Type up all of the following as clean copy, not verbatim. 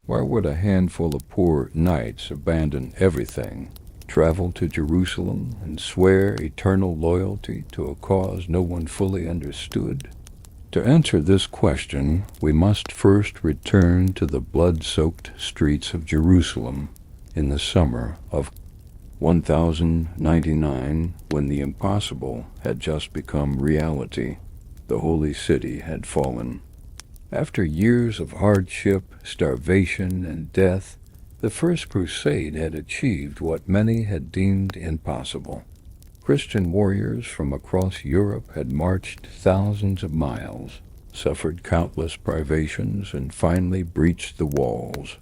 Why would a handful of poor knights abandon everything, travel to Jerusalem, and swear eternal loyalty to a cause no one fully understood? To answer this question, we must first return to the blood-soaked streets of Jerusalem in the summer of 1099, when the impossible had just become reality. The holy city had fallen. After years of hardship, starvation, and death, the First Crusade had achieved what many had deemed impossible. Christian warriors from across Europe had marched thousands of miles, suffered countless privations, and finally breached the walls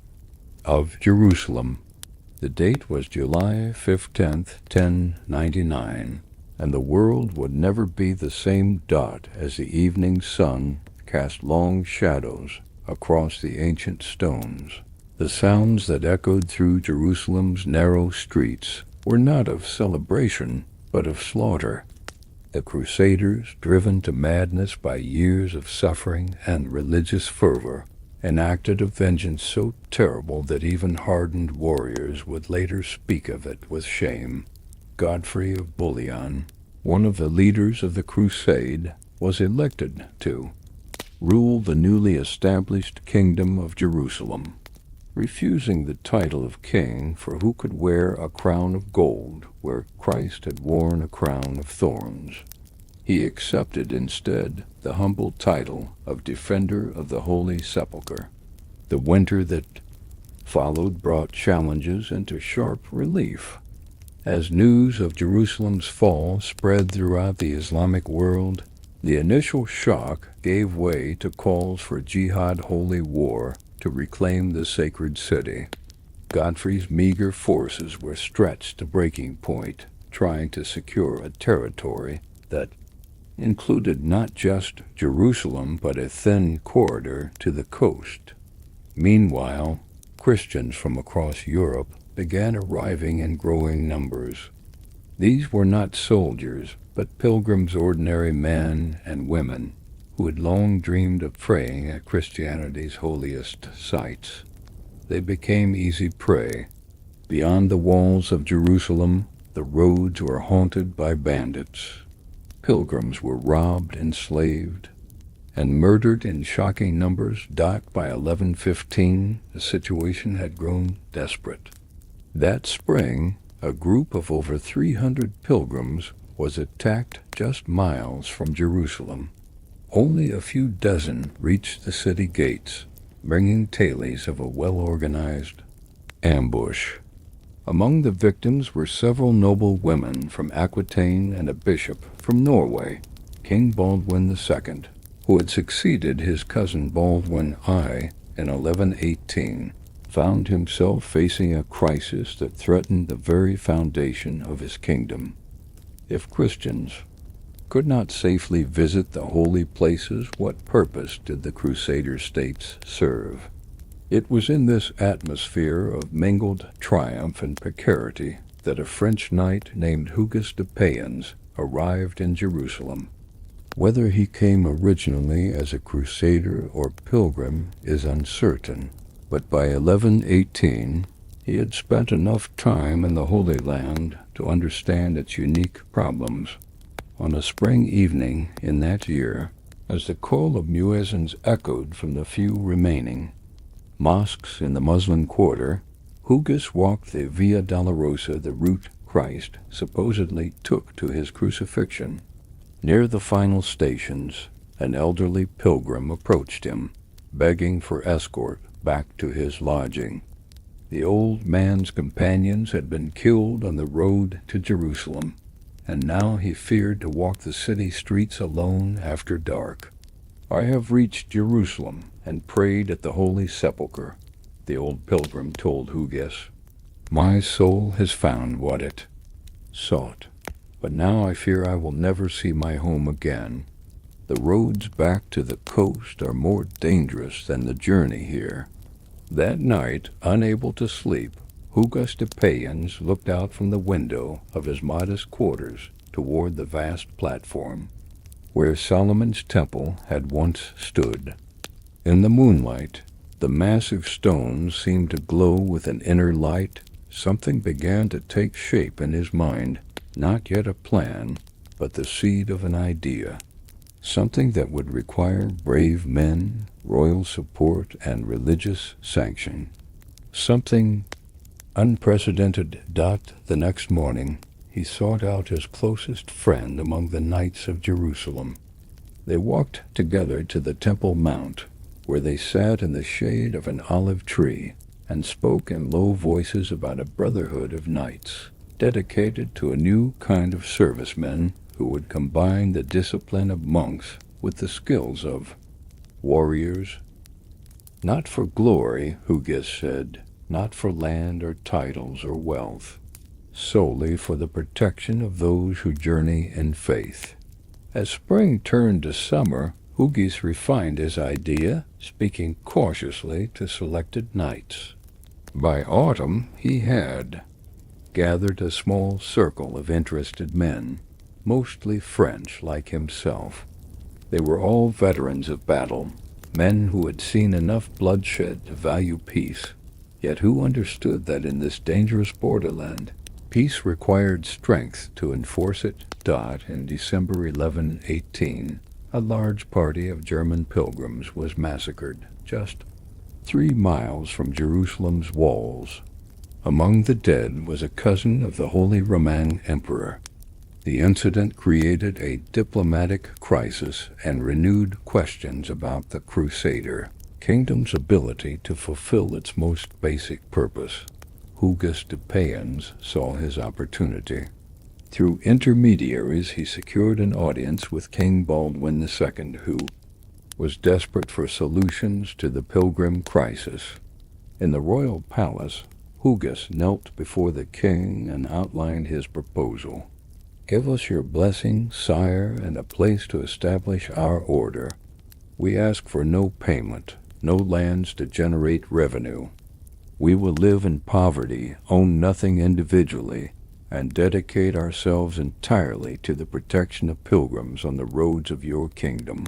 of Jerusalem. The date was July 15th, 1099, and the world would never be the same dot as the evening sun cast long shadows across the ancient stones. The sounds that echoed through Jerusalem's narrow streets were not of celebration, but of slaughter. The Crusaders, driven to madness by years of suffering and religious fervor, enacted a vengeance so terrible that even hardened warriors would later speak of it with shame. Godfrey of Bouillon, one of the leaders of the crusade, was elected to rule the newly established kingdom of Jerusalem. Refusing the title of king, for who could wear a crown of gold where Christ had worn a crown of thorns? He accepted instead the humble title of Defender of the Holy Sepulchre. The winter that followed brought challenges into sharp relief. As news of Jerusalem's fall spread throughout the Islamic world, the initial shock gave way to calls for jihad holy war to reclaim the sacred city. Godfrey's meager forces were stretched to breaking point, trying to secure a territory that included not just Jerusalem, but a thin corridor to the coast. Meanwhile, Christians from across Europe began arriving in growing numbers. These were not soldiers, but pilgrims, ordinary men and women, who had long dreamed of praying at Christianity's holiest sites. They became easy prey. Beyond the walls of Jerusalem, the roads were haunted by bandits. Pilgrims were robbed, enslaved, and murdered in shocking numbers. By 1115, the situation had grown desperate. That spring, a group of over 300 pilgrims was attacked just miles from Jerusalem. Only a few dozen reached the city gates, bringing tales of a well-organized ambush. Among the victims were several noble women from Aquitaine and a bishop from Norway, King Baldwin II, who had succeeded his cousin Baldwin I in 1118, found himself facing a crisis that threatened the very foundation of his kingdom. If Christians could not safely visit the holy places, what purpose did the Crusader states serve? It was in this atmosphere of mingled triumph and precarity that a French knight named Hugues de Payens arrived in Jerusalem. Whether he came originally as a crusader or pilgrim is uncertain, but by 1118 he had spent enough time in the Holy Land to understand its unique problems. On a spring evening in that year, as the call of muezzins echoed from the few remaining mosques in the Muslim quarter, Hugues walked the Via Dolorosa, the route Christ supposedly took to his crucifixion. Near the final stations, an elderly pilgrim approached him, begging for escort back to his lodging. The old man's companions had been killed on the road to Jerusalem, and now he feared to walk the city streets alone after dark. "I have reached Jerusalem and prayed at the Holy Sepulchre," the old pilgrim told Hugues. "My soul has found what it sought, but now I fear I will never see my home again. The roads back to the coast are more dangerous than the journey here." That night, unable to sleep, Hugues de Payens looked out from the window of his modest quarters toward the vast platform, where Solomon's temple had once stood. In the moonlight, The massive stones seemed to glow with an inner light. Something began to take shape in his mind, not yet a plan, but the seed of an idea. Something that would require brave men, royal support, and religious sanction. Something unprecedented. The next morning, he sought out his closest friend among the knights of Jerusalem. They walked together to the Temple Mount, where they sat in the shade of an olive tree and spoke in low voices about a brotherhood of knights, dedicated to a new kind of servicemen who would combine the discipline of monks with the skills of warriors. Not for glory, Hugues said, not for land or titles or wealth, solely for the protection of those who journey in faith. As spring turned to summer, Hugues refined his idea, speaking cautiously to selected knights. By autumn, he had gathered a small circle of interested men, mostly French like himself. They were all veterans of battle, men who had seen enough bloodshed to value peace, yet who understood that in this dangerous borderland, peace required strength to enforce it. In December 1118, a large party of German pilgrims was massacred just 3 miles from Jerusalem's walls. Among the dead was a cousin of the Holy Roman Emperor. The incident created a diplomatic crisis and renewed questions about the Crusader kingdom's ability to fulfill its most basic purpose. Hugues de Payens saw his opportunity. Through intermediaries, he secured an audience with King Baldwin II, who was desperate for solutions to the pilgrim crisis. In the royal palace, Hugues knelt before the king and outlined his proposal. "Give us your blessing, sire, and a place to establish our order. We ask for no payment, no lands to generate revenue. We will live in poverty, own nothing individually, and dedicate ourselves entirely to the protection of pilgrims on the roads of your kingdom."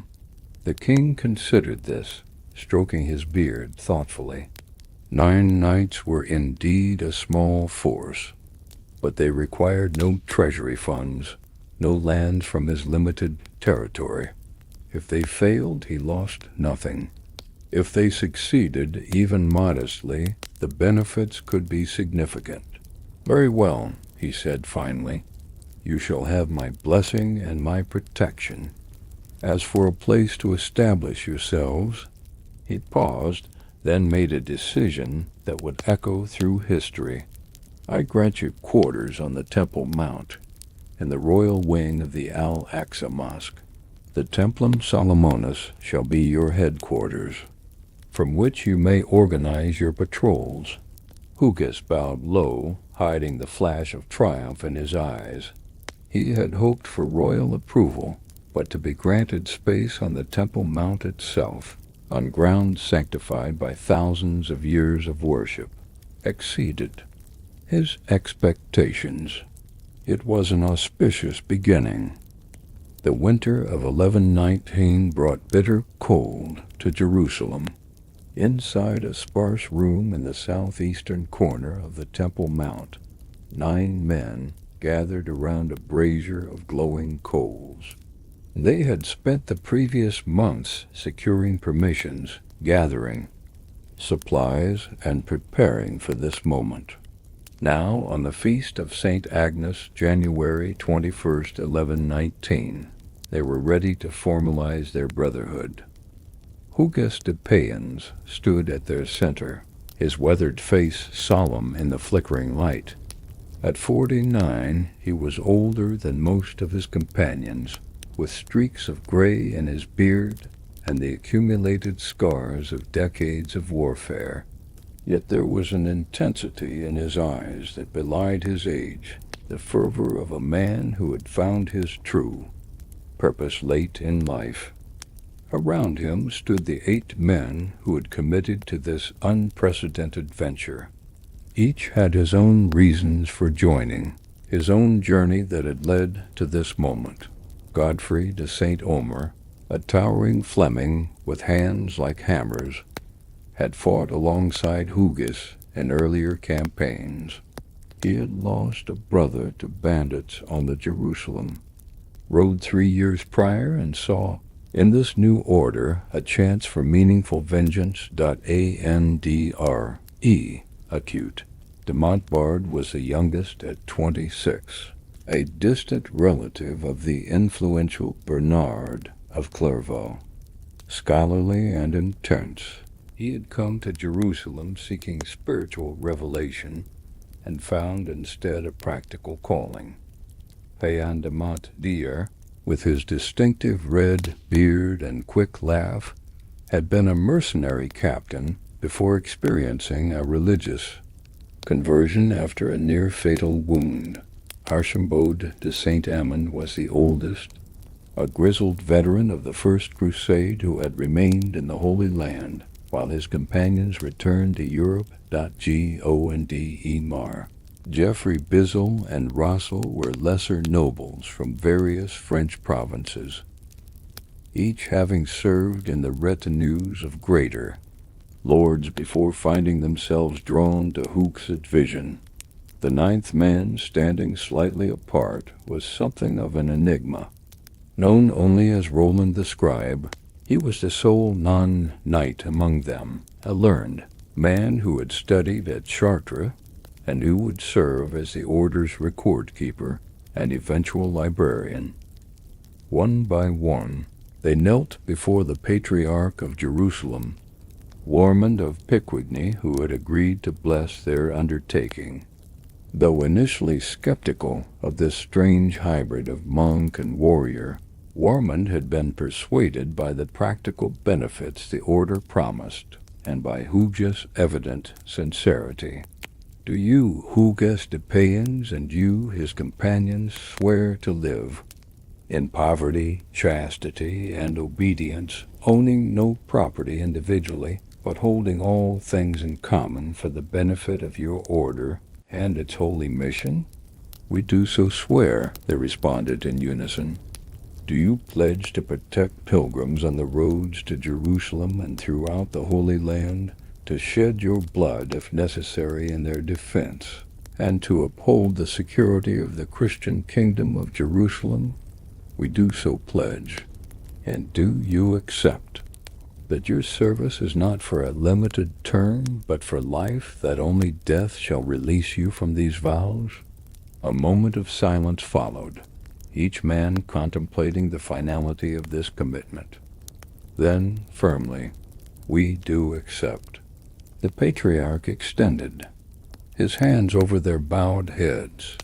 The king considered this, stroking his beard thoughtfully. 9 knights were indeed a small force, but they required no treasury funds, no lands from his limited territory. If they failed, he lost nothing. If they succeeded, even modestly, the benefits could be significant. "Very well," he said finally. "You shall have my blessing and my protection. As for a place to establish yourselves," he paused, then made a decision that would echo through history. "I grant you quarters on the Temple Mount, in the royal wing of the Al-Aqsa Mosque. The Templum Solomonus shall be your headquarters, from which you may organize your patrols." Hugues bowed low, hiding the flash of triumph in his eyes. He had hoped for royal approval, but to be granted space on the Temple Mount itself, on ground sanctified by thousands of years of worship, exceeded his expectations. It was an auspicious beginning. The winter of 1119 brought bitter cold to Jerusalem. Inside a sparse room in the southeastern corner of the Temple Mount, 9 men gathered around a brazier of glowing coals. They had spent the previous months securing permissions, gathering supplies, and preparing for this moment. Now, on the feast of St. Agnes, January 21st, 1119, they were ready to formalize their brotherhood. Hugues de Payens stood at their center, his weathered face solemn in the flickering light. At 49, he was older than most of his companions, with streaks of gray in his beard and the accumulated scars of decades of warfare. Yet there was an intensity in his eyes that belied his age, the fervor of a man who had found his true purpose late in life. Around him stood the 8 men who had committed to this unprecedented venture. Each had his own reasons for joining, his own journey that had led to this moment. Godfrey de St. Omer, a towering Fleming with hands like hammers, had fought alongside Hugues in earlier campaigns. He had lost a brother to bandits on the Jerusalem, rode 3 years prior, and saw in this new order a chance for meaningful vengeance. Andre acute. De Montbard was the youngest at 26, a distant relative of the influential Bernard of Clairvaux. Scholarly and intense, he had come to Jerusalem seeking spiritual revelation and found instead a practical calling. Payens de Montdier, with his distinctive red beard and quick laugh, had been a mercenary captain before experiencing a religious conversion after a near-fatal wound. Archambault de Saint-Amand was the oldest, a grizzled veteran of the First Crusade who had remained in the Holy Land while his companions returned to Europe. Gondemar. Geoffrey Bizel and Rossel were lesser nobles from various French provinces, each having served in the retinues of greater lords before finding themselves drawn to Hugues' vision. The ninth man, standing slightly apart, was something of an enigma. Known only as Roland the Scribe, he was the sole non-knight among them, a learned man who had studied at Chartres and who would serve as the order's record-keeper and eventual librarian. One by one, they knelt before the Patriarch of Jerusalem, Warmond of Picquigny, who had agreed to bless their undertaking. Though initially skeptical of this strange hybrid of monk and warrior, Warmond had been persuaded by the practical benefits the order promised and by Hugues' evident sincerity. Do you, Hugues de Payens, and you, his companions, swear to live in poverty, chastity, and obedience, owning no property individually, but holding all things in common for the benefit of your order and its holy mission? We do so swear, they responded in unison. Do you pledge to protect pilgrims on the roads to Jerusalem and throughout the Holy Land, to shed your blood if necessary in their defense, and to uphold the security of the Christian kingdom of Jerusalem? We do so pledge. And do you accept that your service is not for a limited term, but for life, that only death shall release you from these vows? A moment of silence followed, each man contemplating the finality of this commitment. Then, firmly, we do accept. The Patriarch extended his hands over their bowed heads.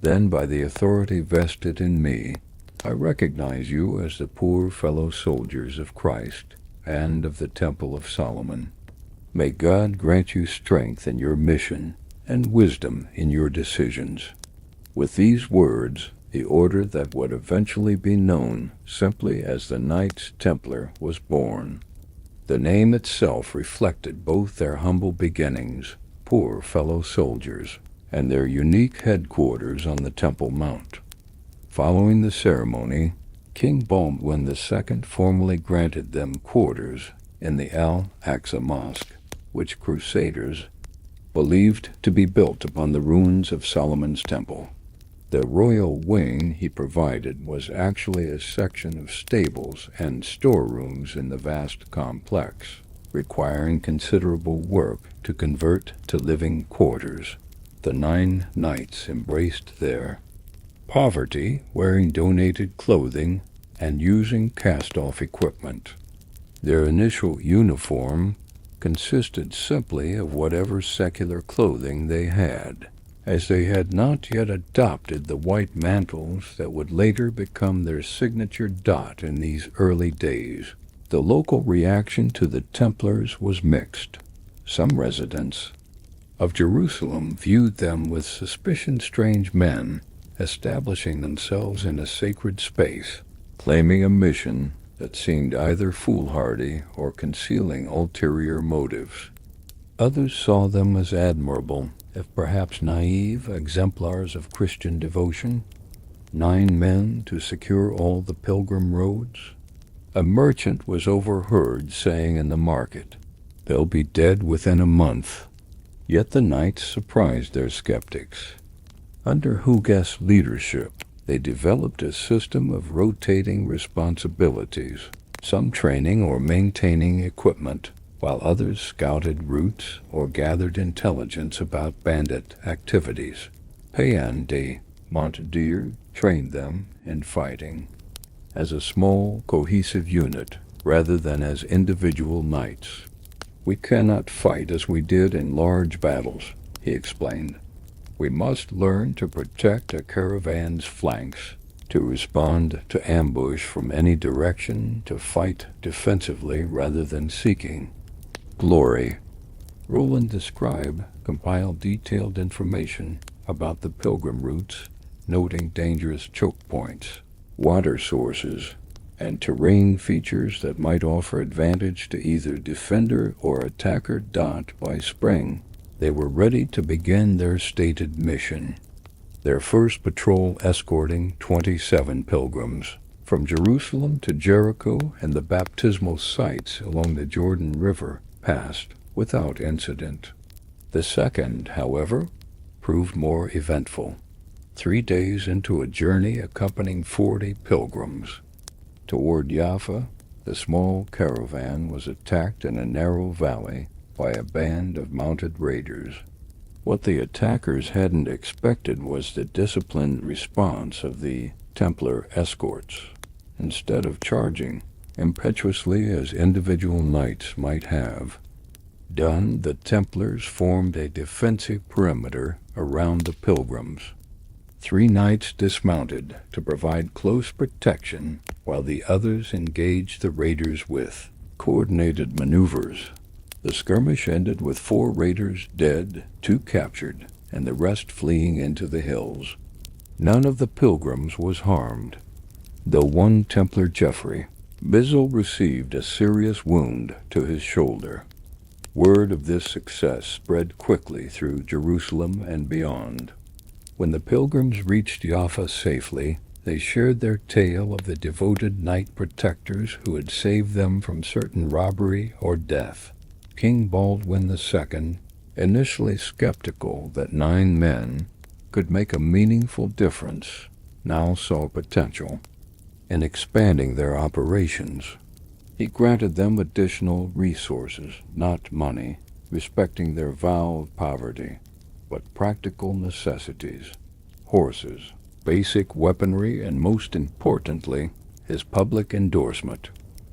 Then, by the authority vested in me, I recognize you as the poor fellow soldiers of Christ and of the Temple of Solomon. May God grant you strength in your mission and wisdom in your decisions. With these words, the order that would eventually be known simply as the Knights Templar was born. The name itself reflected both their humble beginnings, poor fellow soldiers, and their unique headquarters on the Temple Mount. Following the ceremony, King Baldwin II formally granted them quarters in the Al-Aqsa Mosque, which Crusaders believed to be built upon the ruins of Solomon's Temple. The royal wing he provided was actually a section of stables and storerooms in the vast complex, requiring considerable work to convert to living quarters. The 9 knights embraced their poverty, wearing donated clothing and using cast-off equipment. Their initial uniform consisted simply of whatever secular clothing they had, as they had not yet adopted the white mantles that would later become their signature dot in these early days. The local reaction to the Templars was mixed. Some residents of Jerusalem viewed them with suspicion, strange men establishing themselves in a sacred space, claiming a mission that seemed either foolhardy or concealing ulterior motives. Others saw them as admirable, if perhaps naive, exemplars of Christian devotion, 9 men to secure all the pilgrim roads. A merchant was overheard saying in the market, They'll be dead within a month. Yet the knights surprised their skeptics. Under Hugues' leadership, they developed a system of rotating responsibilities, some training or maintaining equipment, while others scouted routes or gathered intelligence about bandit activities. Payens de Montdieu trained them in fighting as a small, cohesive unit rather than as individual knights. "We cannot fight as we did in large battles," he explained. "We must learn to protect a caravan's flanks, to respond to ambush from any direction, to fight defensively rather than seeking glory." Roland the Scribe compiled detailed information about the pilgrim routes, noting dangerous choke points, water sources, and terrain features that might offer advantage to either defender or attacker. By spring, they were ready to begin their stated mission. Their first patrol escorting 27 pilgrims from Jerusalem to Jericho and the baptismal sites along the Jordan River passed without incident. The second, however, proved more eventful. 3 days into a journey accompanying 40 pilgrims toward Jaffa, the small caravan was attacked in a narrow valley by a band of mounted raiders. What the attackers hadn't expected was the disciplined response of the Templar escorts. Instead of charging impetuously as individual knights might have done, the Templars formed a defensive perimeter around the pilgrims. 3 knights dismounted to provide close protection, while the others engaged the raiders with coordinated maneuvers. The skirmish ended with 4 raiders dead, 2 captured, and the rest fleeing into the hills. None of the pilgrims was harmed, though one Templar, Geoffrey Bizzle, received a serious wound to his shoulder. Word of this success spread quickly through Jerusalem and beyond. When the pilgrims reached Jaffa safely, they shared their tale of the devoted knight protectors who had saved them from certain robbery or death. King Baldwin II, initially skeptical that 9 men could make a meaningful difference, now saw potential in expanding their operations. He granted them additional resources, not money, respecting their vow of poverty, but practical necessities: horses, basic weaponry, and most importantly, his public endorsement.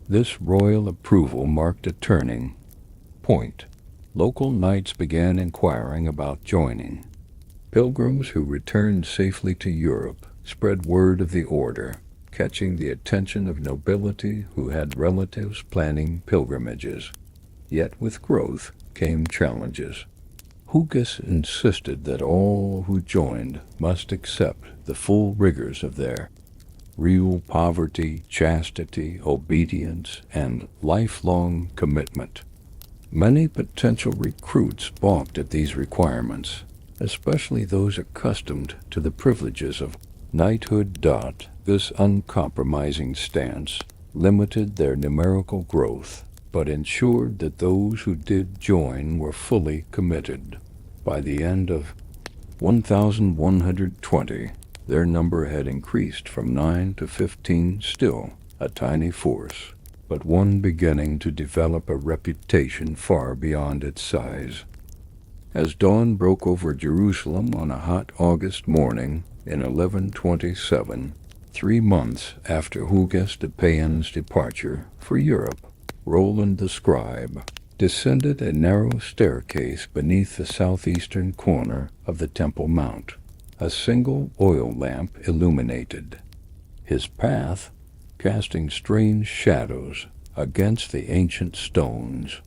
This royal approval marked a turning point. Local knights began inquiring about joining. Pilgrims who returned safely to Europe spread word of the order, catching the attention of nobility who had relatives planning pilgrimages. Yet with growth came challenges. Hugues insisted that all who joined must accept the full rigors of their real poverty, chastity, obedience, and lifelong commitment. Many potential recruits balked at these requirements, especially those accustomed to the privileges of knighthood. This uncompromising stance limited their numerical growth, but ensured that those who did join were fully committed. By the end of 1120, their number had increased from 9 to 15, still a tiny force, but one beginning to develop a reputation far beyond its size. As dawn broke over Jerusalem on a hot August morning in 1127, 3 months after Hugues de Payens' departure for Europe, Roland the Scribe descended a narrow staircase beneath the southeastern corner of the Temple Mount. A single oil lamp illuminated his path, casting strange shadows against the ancient stones.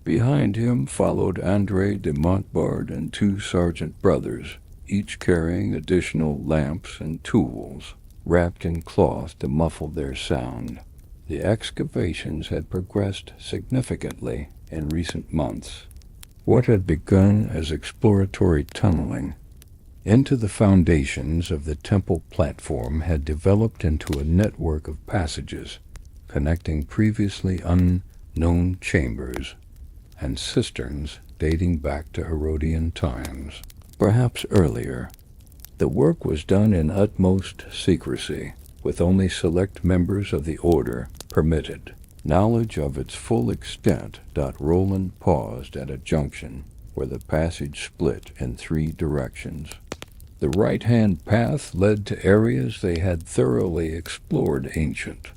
Behind him followed André de Montbard and 2 sergeant brothers, each carrying additional lamps and tools, wrapped in cloth to muffle their sound. The excavations had progressed significantly in recent months. What had begun as exploratory tunneling into the foundations of the temple platform had developed into a network of passages connecting previously unknown chambers. and cisterns dating back to Herodian times, perhaps earlier. The work was done in utmost secrecy, with only select members of the order permitted. Knowledge of its full extent. Roland paused at a junction where the passage split in 3 directions. The right-hand path led to areas they had thoroughly explored, ancient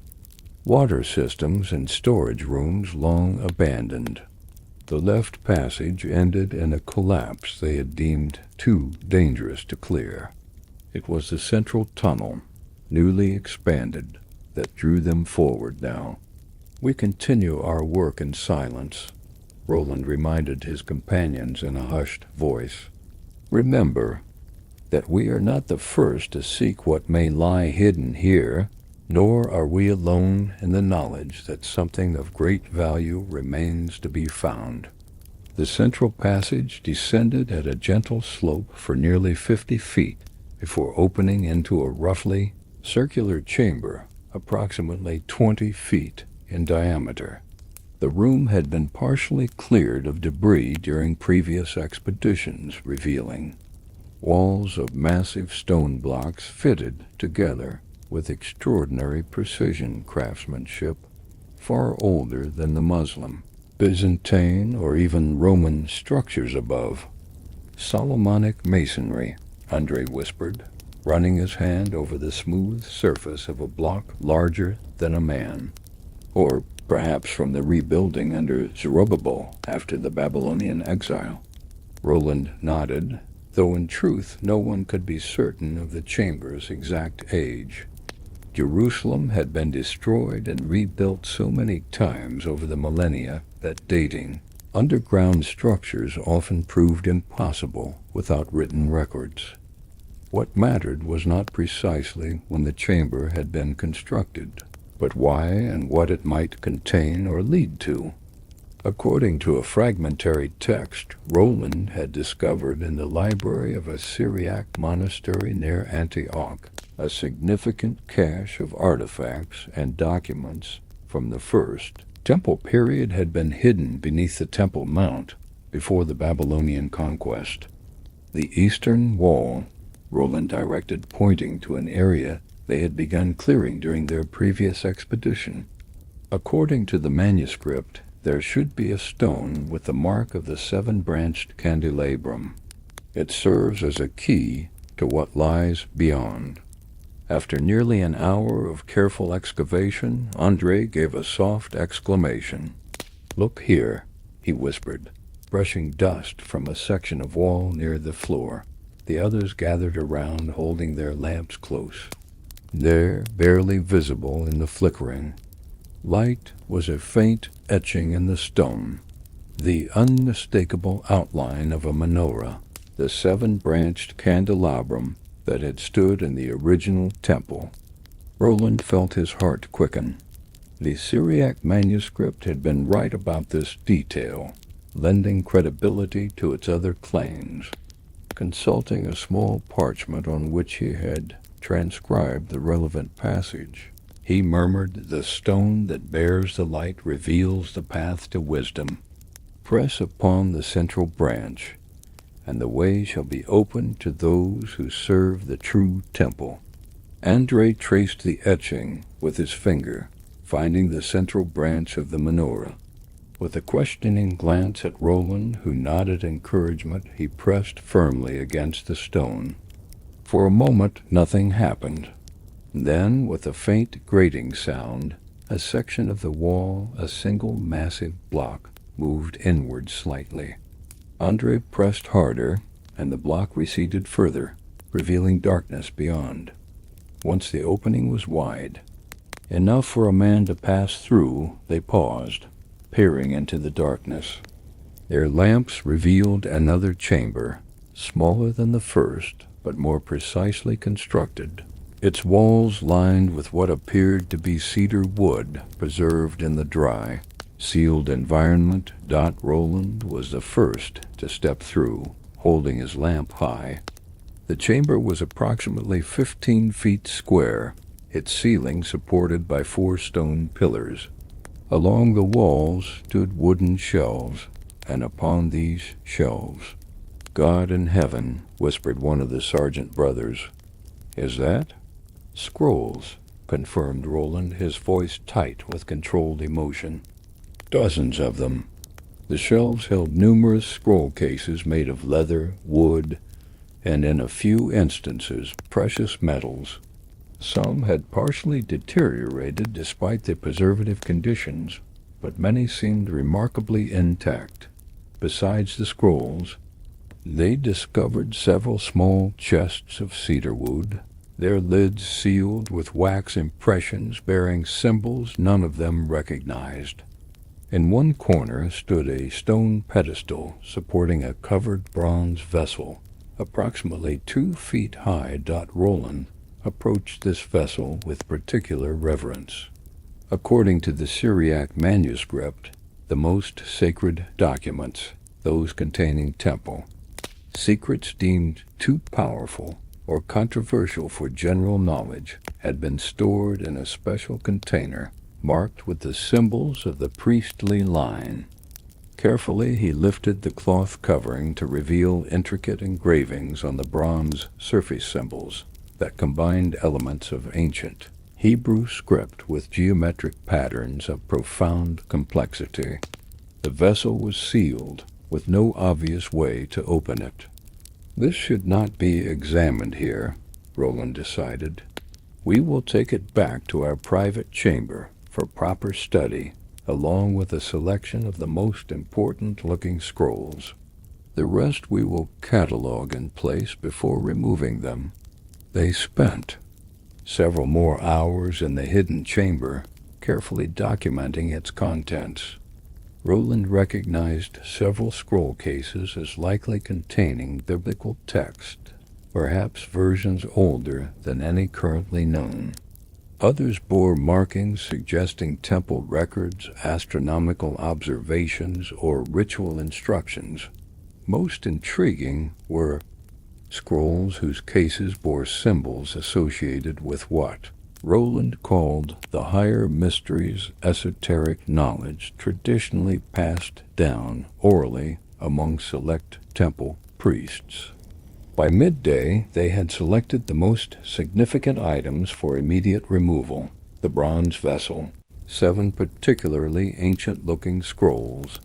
water systems and storage rooms long abandoned. The left passage ended in a collapse they had deemed too dangerous to clear. It was the central tunnel, newly expanded, that drew them forward now. "We continue our work in silence," Roland reminded his companions in a hushed voice. "Remember that we are not the first to seek what may lie hidden here, nor are we alone in the knowledge that something of great value remains to be found." The central passage descended at a gentle slope for nearly 50 feet before opening into a roughly circular chamber approximately 20 feet in diameter. The room had been partially cleared of debris during previous expeditions, revealing walls of massive stone blocks fitted together with extraordinary precision craftsmanship, far older than the Muslim, Byzantine, or even Roman structures above. "Solomonic masonry," Andre whispered, running his hand over the smooth surface of a block larger than a man. "Or perhaps from the rebuilding under Zerubbabel after the Babylonian exile." Roland nodded, though in truth no one could be certain of the chamber's exact age. Jerusalem had been destroyed and rebuilt so many times over the millennia that dating underground structures often proved impossible without written records. What mattered was not precisely when the chamber had been constructed, but why and what it might contain or lead to. According to a fragmentary text Roland had discovered in the library of a Syriac monastery near Antioch, a significant cache of artifacts and documents from the First Temple period had been hidden beneath the Temple Mount before the Babylonian conquest. "The eastern wall," Roland directed, pointing to an area they had begun clearing during their previous expedition. "According to the manuscript, there should be a stone with the mark of the 7-branched candelabrum. It serves as a key to what lies beyond." After nearly an hour of careful excavation, Andre gave a soft exclamation. "Look here," he whispered, brushing dust from a section of wall near the floor. The others gathered around, holding their lamps close. There, barely visible in the flickering light, was a faint etching in the stone, the unmistakable outline of a menorah, the 7-branched candelabrum that had stood in the original temple. Roland felt his heart quicken. The Syriac manuscript had been right about this detail, lending credibility to its other claims. Consulting a small parchment on which he had transcribed the relevant passage, he murmured, "The stone that bears the light reveals the path to wisdom. Press upon the central branch, and the way shall be open to those who serve the true temple." Andre traced the etching with his finger, finding the central branch of the menorah. With a questioning glance at Roland, who nodded encouragement, he pressed firmly against the stone. For a moment nothing happened. Then, with a faint grating sound, a section of the wall, a single massive block, moved inward slightly. Andre pressed harder, and the block receded further, revealing darkness beyond. Once the opening was wide, enough for a man to pass through, they paused, peering into the darkness. Their lamps revealed another chamber, smaller than the first, but more precisely constructed. Its walls lined with what appeared to be cedar wood preserved in the dry, sealed environment. Roland was the first to step through, holding his lamp high. The chamber was approximately 15 feet square, its ceiling supported by 4 stone pillars. Along the walls stood wooden shelves, and upon these shelves. God in heaven, whispered one of the sergeant brothers. Is that? Scrolls, confirmed Roland, his voice tight with controlled emotion. Dozens of them. The shelves held numerous scroll cases made of leather, wood, and in a few instances, precious metals. Some had partially deteriorated despite the preservative conditions, but many seemed remarkably intact. Besides the scrolls, they discovered several small chests of cedar wood, their lids sealed with wax impressions bearing symbols none of them recognized. In one corner stood a stone pedestal supporting a covered bronze vessel, approximately 2 feet high. Roland approached this vessel with particular reverence. According to the Syriac manuscript, the most sacred documents, those containing temple, secrets deemed too powerful or controversial for general knowledge, had been stored in a special container marked with the symbols of the priestly line. Carefully he lifted the cloth covering to reveal intricate engravings on the bronze surface symbols that combined elements of ancient Hebrew script with geometric patterns of profound complexity. The vessel was sealed, with no obvious way to open it. This should not be examined here, Roland decided. We will take it back to our private chamber for proper study, along with a selection of the most important-looking scrolls. The rest we will catalog in place before removing them. They spent several more hours in the hidden chamber, carefully documenting its contents. Roland recognized several scroll cases as likely containing biblical text, perhaps versions older than any currently known. Others bore markings suggesting temple records, astronomical observations, or ritual instructions. Most intriguing were scrolls whose cases bore symbols associated with what Roland called the higher mysteries, esoteric knowledge traditionally passed down orally among select temple priests. By midday, they had selected the most significant items for immediate removal: the bronze vessel, 7 particularly ancient-looking scrolls,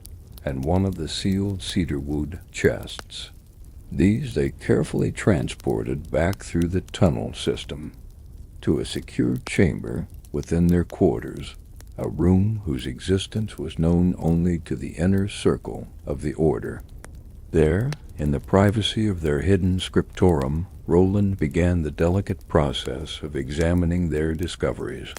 and one of the sealed cedarwood chests. These they carefully transported back through the tunnel system to a secure chamber within their quarters, a room whose existence was known only to the inner circle of the order. There, in the privacy of their hidden scriptorum, Roland began the delicate process of examining their discoveries.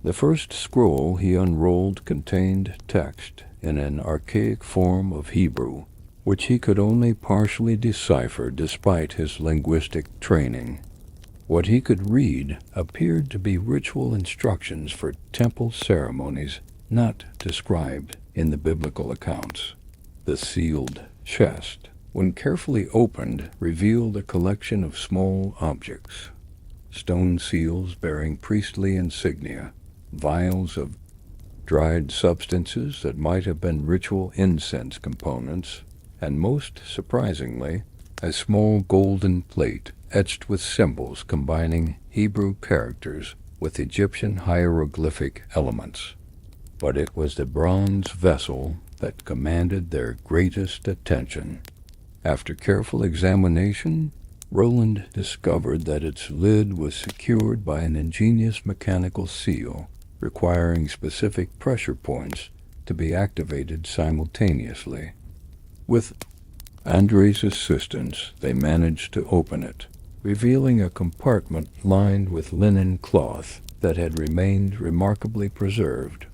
The first scroll he unrolled contained text in an archaic form of Hebrew, which he could only partially decipher despite his linguistic training. What he could read appeared to be ritual instructions for temple ceremonies not described in the biblical accounts. The sealed chest, when carefully opened, revealed a collection of small objects: stone seals bearing priestly insignia, vials of dried substances that might have been ritual incense components, and most surprisingly, a small golden plate etched with symbols combining Hebrew characters with Egyptian hieroglyphic elements. But it was the bronze vessel that commanded their greatest attention. After careful examination, Roland discovered that its lid was secured by an ingenious mechanical seal, requiring specific pressure points to be activated simultaneously. With Andre's assistance, they managed to open it, revealing a compartment lined with linen cloth that had remained remarkably preserved.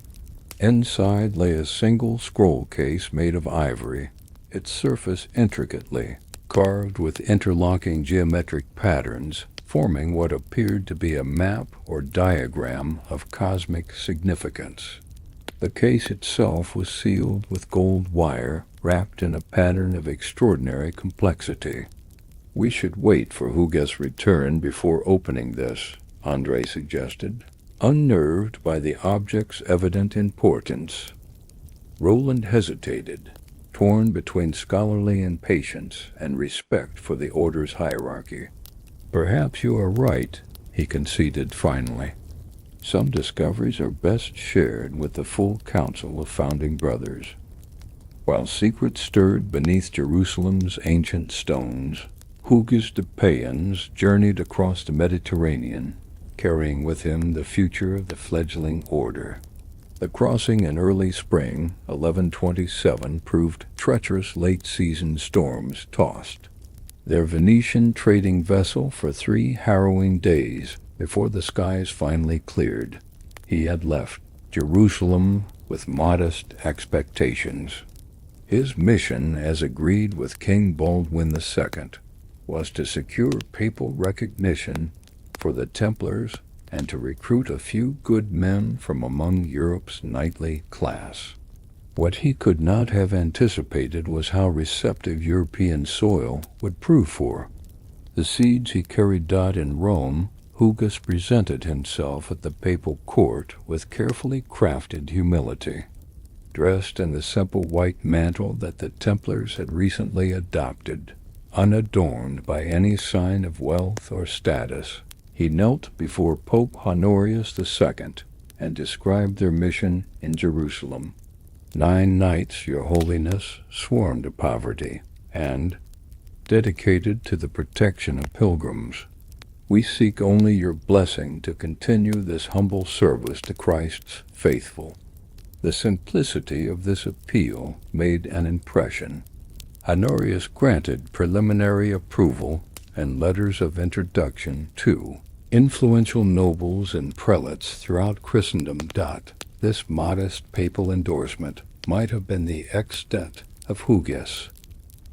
Inside lay a single scroll case made of ivory, its surface intricately carved with interlocking geometric patterns, forming what appeared to be a map or diagram of cosmic significance. The case itself was sealed with gold wire wrapped in a pattern of extraordinary complexity. "We should wait for Hugues' return before opening this," Andre suggested, unnerved by the object's evident importance. Roland hesitated, torn between scholarly impatience and respect for the order's hierarchy. "Perhaps you are right," he conceded finally. "Some discoveries are best shared with the full council of founding brothers." While secrets stirred beneath Jerusalem's ancient stones, Hugues de Payens journeyed across the Mediterranean, carrying with him the future of the fledgling order. The crossing in early spring 1127 proved treacherous. Late-season storms tossed their Venetian trading vessel for 3 harrowing days before the skies finally cleared. He had left Jerusalem with modest expectations. His mission, as agreed with King Baldwin II, was to secure papal recognition for the Templars and to recruit a few good men from among Europe's knightly class. What he could not have anticipated was how receptive European soil would prove for the seeds he carried. In Rome, Hugues presented himself at the papal court with carefully crafted humility. Dressed in the simple white mantle that the Templars had recently adopted, unadorned by any sign of wealth or status, he knelt before Pope Honorius II and described their mission in Jerusalem. 9 nights, Your Holiness, sworn to poverty, and dedicated to the protection of pilgrims. We seek only your blessing to continue this humble service to Christ's faithful. The simplicity of this appeal made an impression. Honorius granted preliminary approval and letters of introduction to influential nobles and prelates throughout Christendom. This modest papal endorsement might have been the extent of Hugues'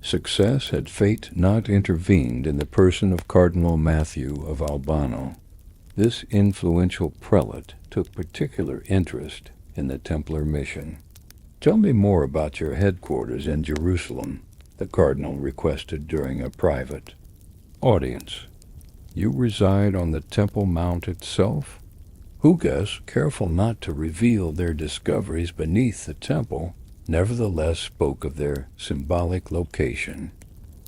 success had fate not intervened in the person of Cardinal Matthew of Albano. This influential prelate took particular interest in the Templar mission. "Tell me more about your headquarters in Jerusalem," the cardinal requested during a private audience. "You reside on the Temple Mount itself?" Hugues, careful not to reveal their discoveries beneath the temple, nevertheless spoke of their symbolic location.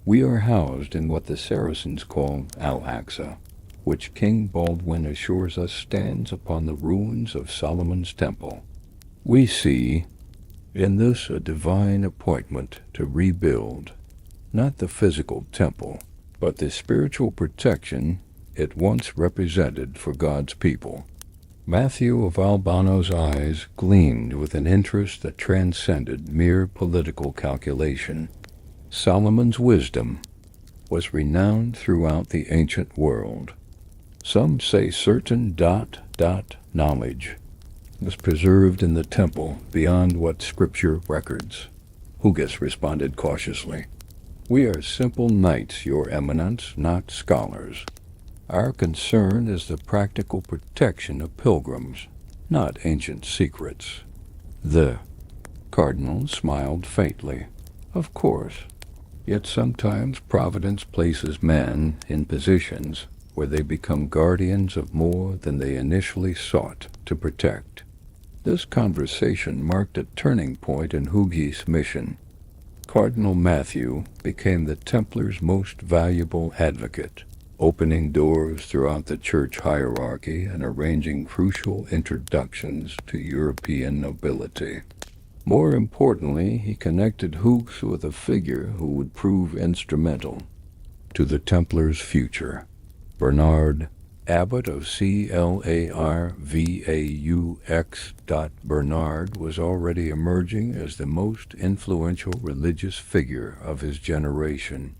"We are housed in what the Saracens call Al-Aqsa, which King Baldwin assures us stands upon the ruins of Solomon's temple. We see in this a divine appointment to rebuild, not the physical temple, but the spiritual protection it once represented for God's people." Matthew of Albano's eyes gleamed with an interest that transcended mere political calculation. Solomon's wisdom was renowned throughout the ancient world. Some say certain knowledge was preserved in the temple beyond what Scripture records. Hugues responded cautiously. "We are simple knights, Your Eminence, not scholars. Our concern is the practical protection of pilgrims, not ancient secrets." The cardinal smiled faintly. "Of course. Yet sometimes Providence places men in positions where they become guardians of more than they initially sought to protect." This conversation marked a turning point in Hugues' mission. Cardinal Matthew became the Templars' most valuable advocate, opening doors throughout the church hierarchy and arranging crucial introductions to European nobility. More importantly, he connected Hugues with a figure who would prove instrumental to the Templars' future. Bernard, abbot of Clarvaux. Bernard was already emerging as the most influential religious figure of his generation.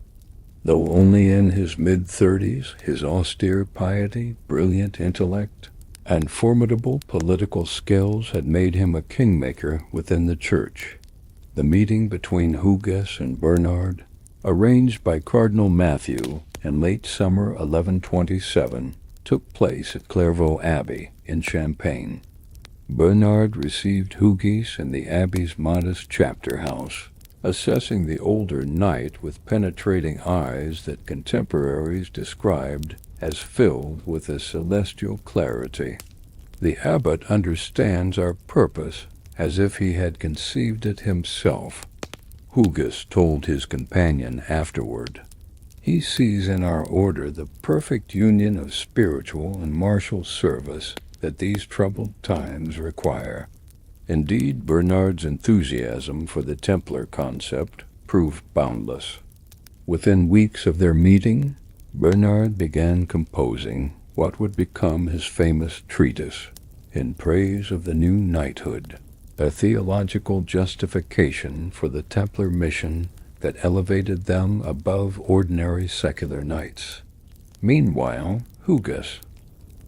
Though only in his mid-30s, his austere piety, brilliant intellect, and formidable political skills had made him a kingmaker within the church. The meeting between Hugues and Bernard, arranged by Cardinal Matthew in late summer 1127, took place at Clairvaux Abbey in Champagne. Bernard received Hugues in the abbey's modest chapter house, assessing the older knight with penetrating eyes that contemporaries described as filled with a celestial clarity. "The abbot understands our purpose as if he had conceived it himself," Hugues told his companion afterward. He sees in our order the perfect union of spiritual and martial service that these troubled times require. Indeed, Bernard's enthusiasm for the Templar concept proved boundless. Within weeks of their meeting, Bernard began composing what would become his famous treatise, In Praise of the New Knighthood, a theological justification for the Templar mission that elevated them above ordinary secular knights. Meanwhile, Hugues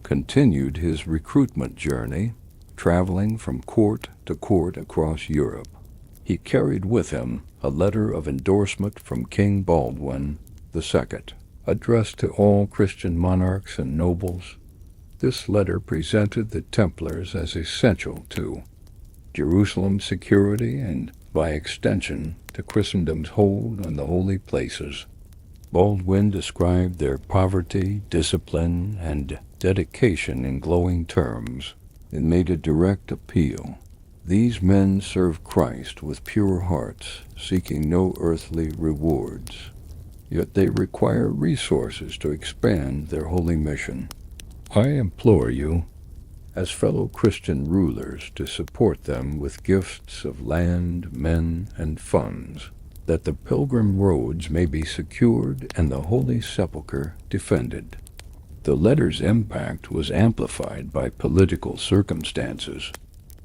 continued his recruitment journey, traveling from court to court across Europe. He carried with him a letter of endorsement from King Baldwin II, addressed to all Christian monarchs and nobles. This letter presented the Templars as essential to Jerusalem's security and, by extension, to Christendom's hold on the holy places. Baldwin described their poverty, discipline, and dedication in glowing terms, and made a direct appeal. These men serve Christ with pure hearts, seeking no earthly rewards. Yet they require resources to expand their holy mission. I implore you, as fellow Christian rulers, to support them with gifts of land, men, and funds, that the pilgrim roads may be secured and the Holy Sepulchre defended. The letter's impact was amplified by political circumstances.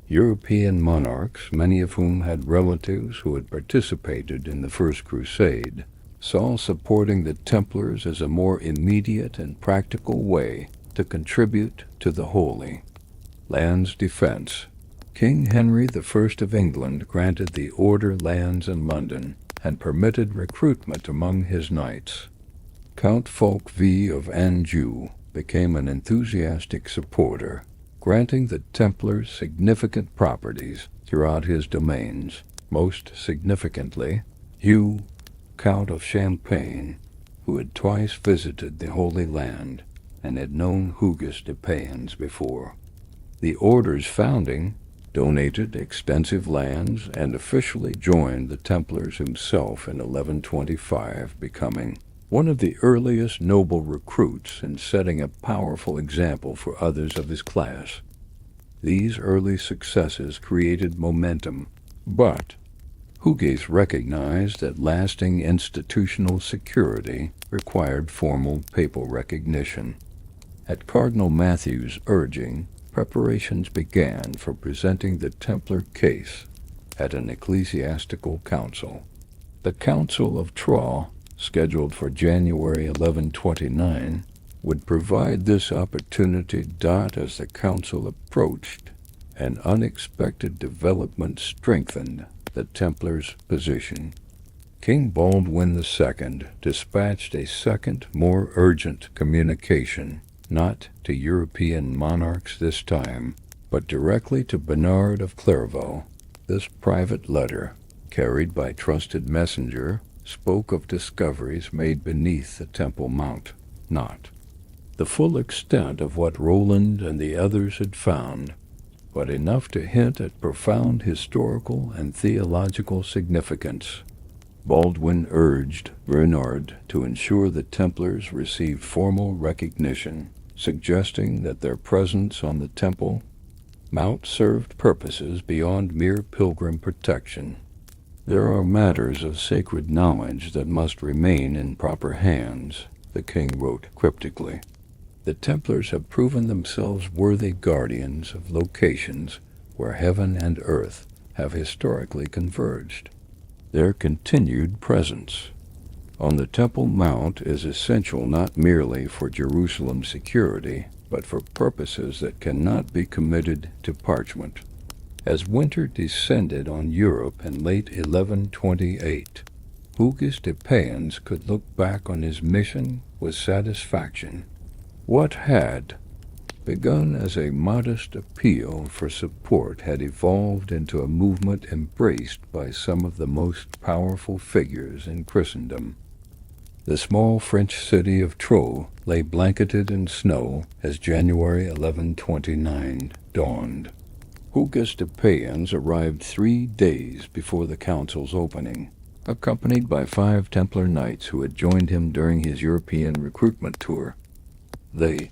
European monarchs, many of whom had relatives who had participated in the First Crusade, saw supporting the Templars as a more immediate and practical way to contribute to the holy land's defense. King Henry I of England granted the order lands in London and permitted recruitment among his knights. Count Fulk V of Anjou became an enthusiastic supporter, granting the Templars significant properties throughout his domains. Most significantly, Hugh, Count of Champagne, who had twice visited the Holy Land and had known Hugues de Payens before. The order's founding donated extensive lands and officially joined the Templars himself in 1125, becoming one of the earliest noble recruits and setting a powerful example for others of his class. These early successes created momentum, but Hugues recognized that lasting institutional security required formal papal recognition. At Cardinal Matthew's urging, preparations began for presenting the Templar case at an ecclesiastical council. The Council of Troyes, scheduled for January 1129, would provide this opportunity. As the council approached, an unexpected development strengthened the Templars' position. King Baldwin II dispatched a second, more urgent communication, not to European monarchs this time, but directly to Bernard of Clairvaux. This private letter, carried by trusted messenger, spoke of discoveries made beneath the Temple Mount, not the full extent of what Roland and the others had found, but enough to hint at profound historical and theological significance. Baldwin urged Bernard to ensure the Templars received formal recognition, suggesting that their presence on the Temple Mount served purposes beyond mere pilgrim protection. There are matters of sacred knowledge that must remain in proper hands, the king wrote cryptically. The Templars have proven themselves worthy guardians of locations where heaven and earth have historically converged. Their continued presence on the Temple Mount is essential not merely for Jerusalem's security, but for purposes that cannot be committed to parchment. As winter descended on Europe in late 1128, Hugues de Payens could look back on his mission with satisfaction. What had begun as a modest appeal for support had evolved into a movement embraced by some of the most powerful figures in Christendom. The small French city of Troyes lay blanketed in snow as January 1129 dawned. Hugues de Payens arrived 3 days before the council's opening. accompanied by 5 Templar knights who had joined him during his European recruitment tour. They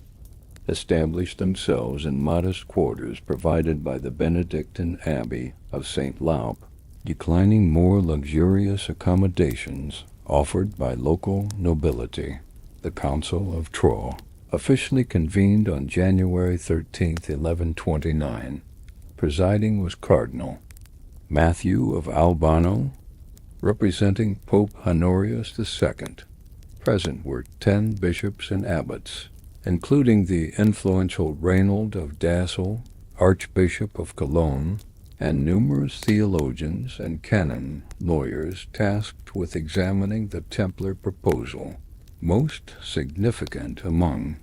established themselves in modest quarters provided by the Benedictine Abbey of St. Loup, declining more luxurious accommodations offered by local nobility. The Council of Troyes officially convened on January 13, 1129. Presiding was Cardinal Matthew of Albano, representing Pope Honorius II. Present were 10 bishops and abbots, including the influential Reinald of Dassel, Archbishop of Cologne, and numerous theologians and canon lawyers tasked with examining the Templar proposal. Most significant among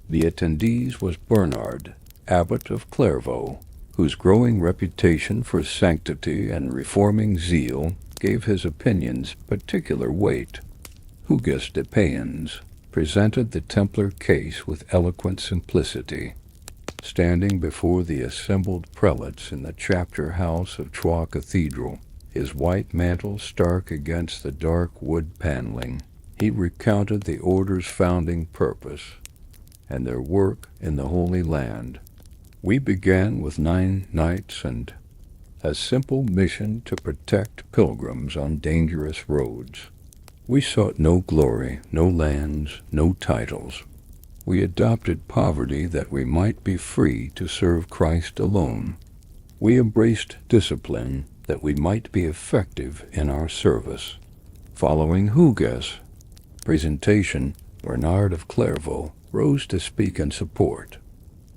the attendees was Bernard, abbot of Clairvaux, whose growing reputation for sanctity and reforming zeal gave his opinions particular weight. Hugues de Payens presented the Templar case with eloquent simplicity. Standing before the assembled prelates in the chapter house of Troyes Cathedral, his white mantle stark against the dark wood paneling, he recounted the order's founding purpose and their work in the Holy Land. We began with 9 knights and a simple mission to protect pilgrims on dangerous roads. We sought no glory, no lands, no titles. We adopted poverty that we might be free to serve Christ alone. We embraced discipline that we might be effective in our service. Following Hugues' presentation, Bernard of Clairvaux rose to speak in support.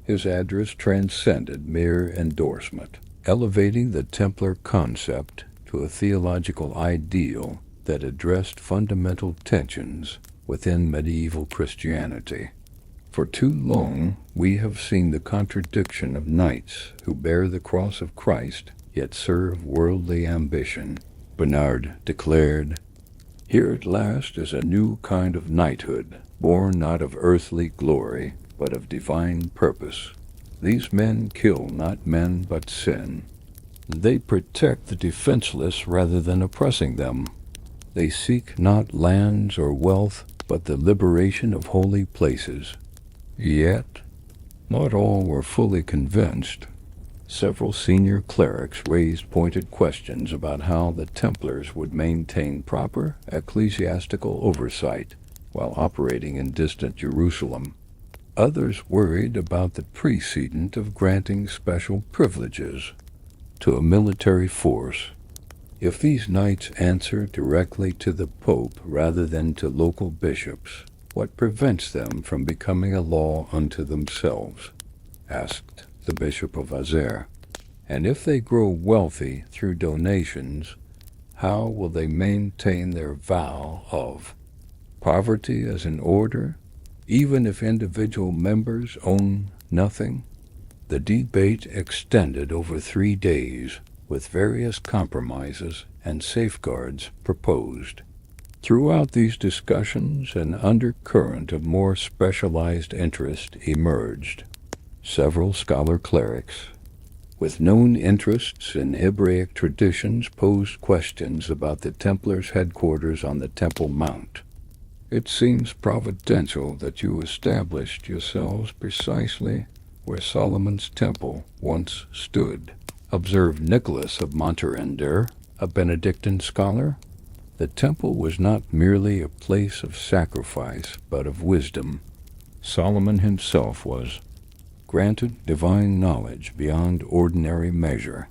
His address transcended mere endorsement, elevating the Templar concept to a theological ideal that addressed fundamental tensions within medieval Christianity. For too long, we have seen the contradiction of knights who bear the cross of Christ, yet serve worldly ambition. Bernard declared, "Here at last is a new kind of knighthood, born not of earthly glory, but of divine purpose. These men kill not men but sin. They protect the defenseless rather than oppressing them. They seek not lands or wealth, but the liberation of holy places." Yet, not all were fully convinced. Several senior clerics raised pointed questions about how the Templars would maintain proper ecclesiastical oversight while operating in distant Jerusalem. Others worried about the precedent of granting special privileges to a military force. If these knights answer directly to the Pope rather than to local bishops, what prevents them from becoming a law unto themselves? Asked the Bishop of Auxerre. And if they grow wealthy through donations, how will they maintain their vow of poverty as an order, even if individual members own nothing? The debate extended over 3 days, with various compromises and safeguards proposed. Throughout these discussions, an undercurrent of more specialized interest emerged. Several scholar clerics, with known interests in Hebraic traditions, posed questions about the Templars' headquarters on the Temple Mount. "It seems providential that you established yourselves precisely where Solomon's temple once stood," observed Nicholas of Monterender, a Benedictine scholar. The temple was not merely a place of sacrifice, but of wisdom. Solomon himself was granted divine knowledge beyond ordinary measure.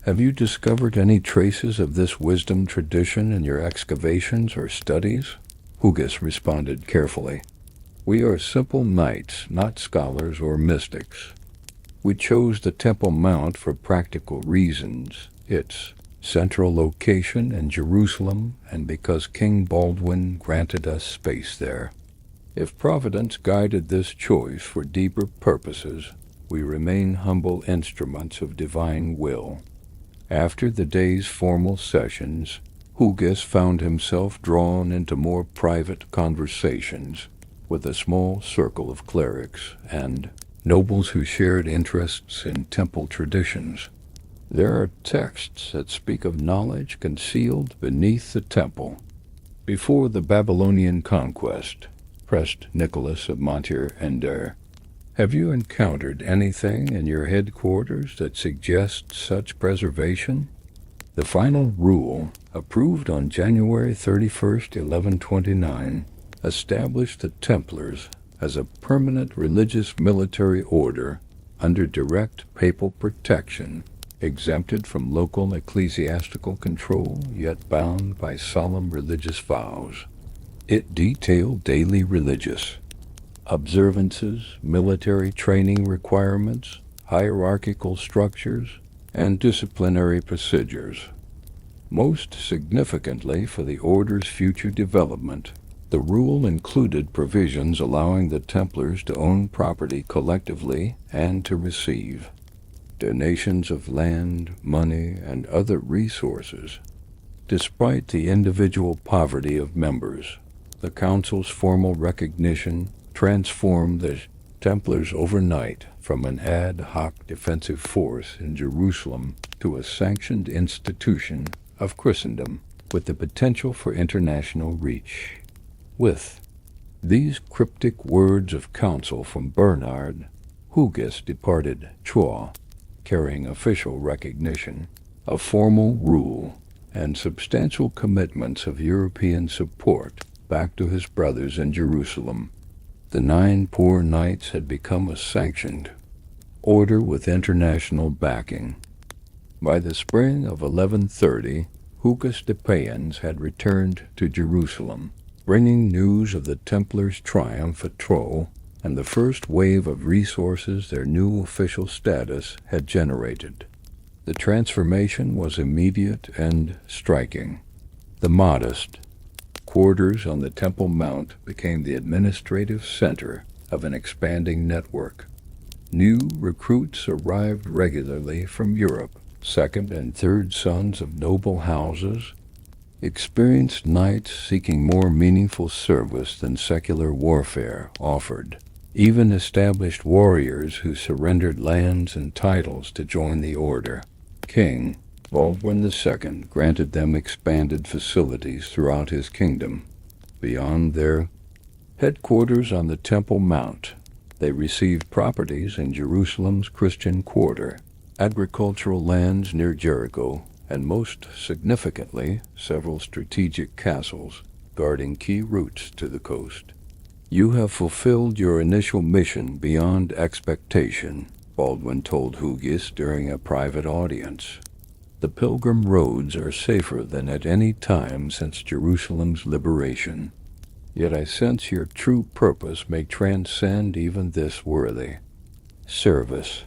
Have you discovered any traces of this wisdom tradition in your excavations or studies? Hugues responded carefully. "We are simple knights, not scholars or mystics. We chose the Temple Mount for practical reasons. Its central location in Jerusalem, and because King Baldwin granted us space there. If Providence guided this choice for deeper purposes, we remain humble instruments of divine will." After the day's formal sessions, Hugues found himself drawn into more private conversations with a small circle of clerics and nobles who shared interests in temple traditions. There are texts that speak of knowledge concealed beneath the temple. Before the Babylonian conquest, pressed Nicholas of Montier-Ender, have you encountered anything in your headquarters that suggests such preservation? The final rule, approved on January 31st, 1129, established the Templars as a permanent religious military order under direct papal protection, exempted from local ecclesiastical control, yet bound by solemn religious vows. It detailed daily religious observances, military training requirements, hierarchical structures, and disciplinary procedures. Most significantly for the order's future development, the rule included provisions allowing the Templars to own property collectively and to receive donations of land, money, and other resources. Despite the individual poverty of members, the Council's formal recognition transformed the Templars overnight from an ad hoc defensive force in Jerusalem to a sanctioned institution of Christendom with the potential for international reach. With these cryptic words of counsel from Bernard, Hugues departed Troyes, carrying official recognition, a formal rule, and substantial commitments of European support back to his brothers in Jerusalem. The 9 Poor Knights had become a sanctioned order with international backing. By the spring of 1130, Hugues de Payens had returned to Jerusalem, bringing news of the Templars' triumph at Troyes and the first wave of resources their new official status had generated. The transformation was immediate and striking. The modest quarters on the Temple Mount became the administrative center of an expanding network. New recruits arrived regularly from Europe, second and third sons of noble houses, experienced knights seeking more meaningful service than secular warfare offered, even established warriors who surrendered lands and titles to join the order. King Baldwin II granted them expanded facilities throughout his kingdom. Beyond their headquarters on the Temple Mount, they received properties in Jerusalem's Christian quarter, agricultural lands near Jericho, and most significantly, several strategic castles guarding key routes to the coast. You have fulfilled your initial mission beyond expectation, Baldwin told Hugues during a private audience. The pilgrim roads are safer than at any time since Jerusalem's liberation. Yet I sense your true purpose may transcend even this worthy service.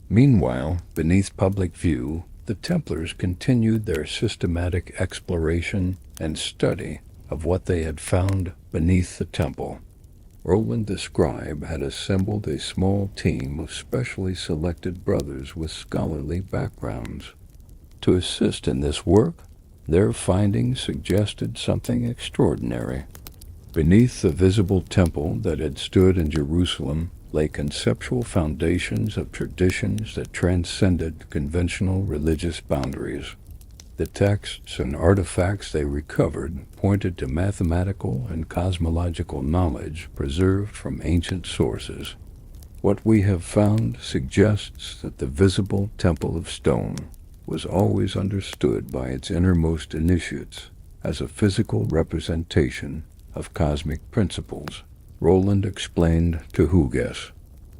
Meanwhile, beneath public view, the Templars continued their systematic exploration and study of what they had found beneath the temple. Roland the scribe had assembled a small team of specially selected brothers with scholarly backgrounds. To assist in this work, their findings suggested something extraordinary. Beneath the visible temple that had stood in Jerusalem lay conceptual foundations of traditions that transcended conventional religious boundaries. The texts and artifacts they recovered pointed to mathematical and cosmological knowledge preserved from ancient sources. What we have found suggests that the visible temple of stone was always understood by its innermost initiates as a physical representation of cosmic principles. Roland explained to Hugues.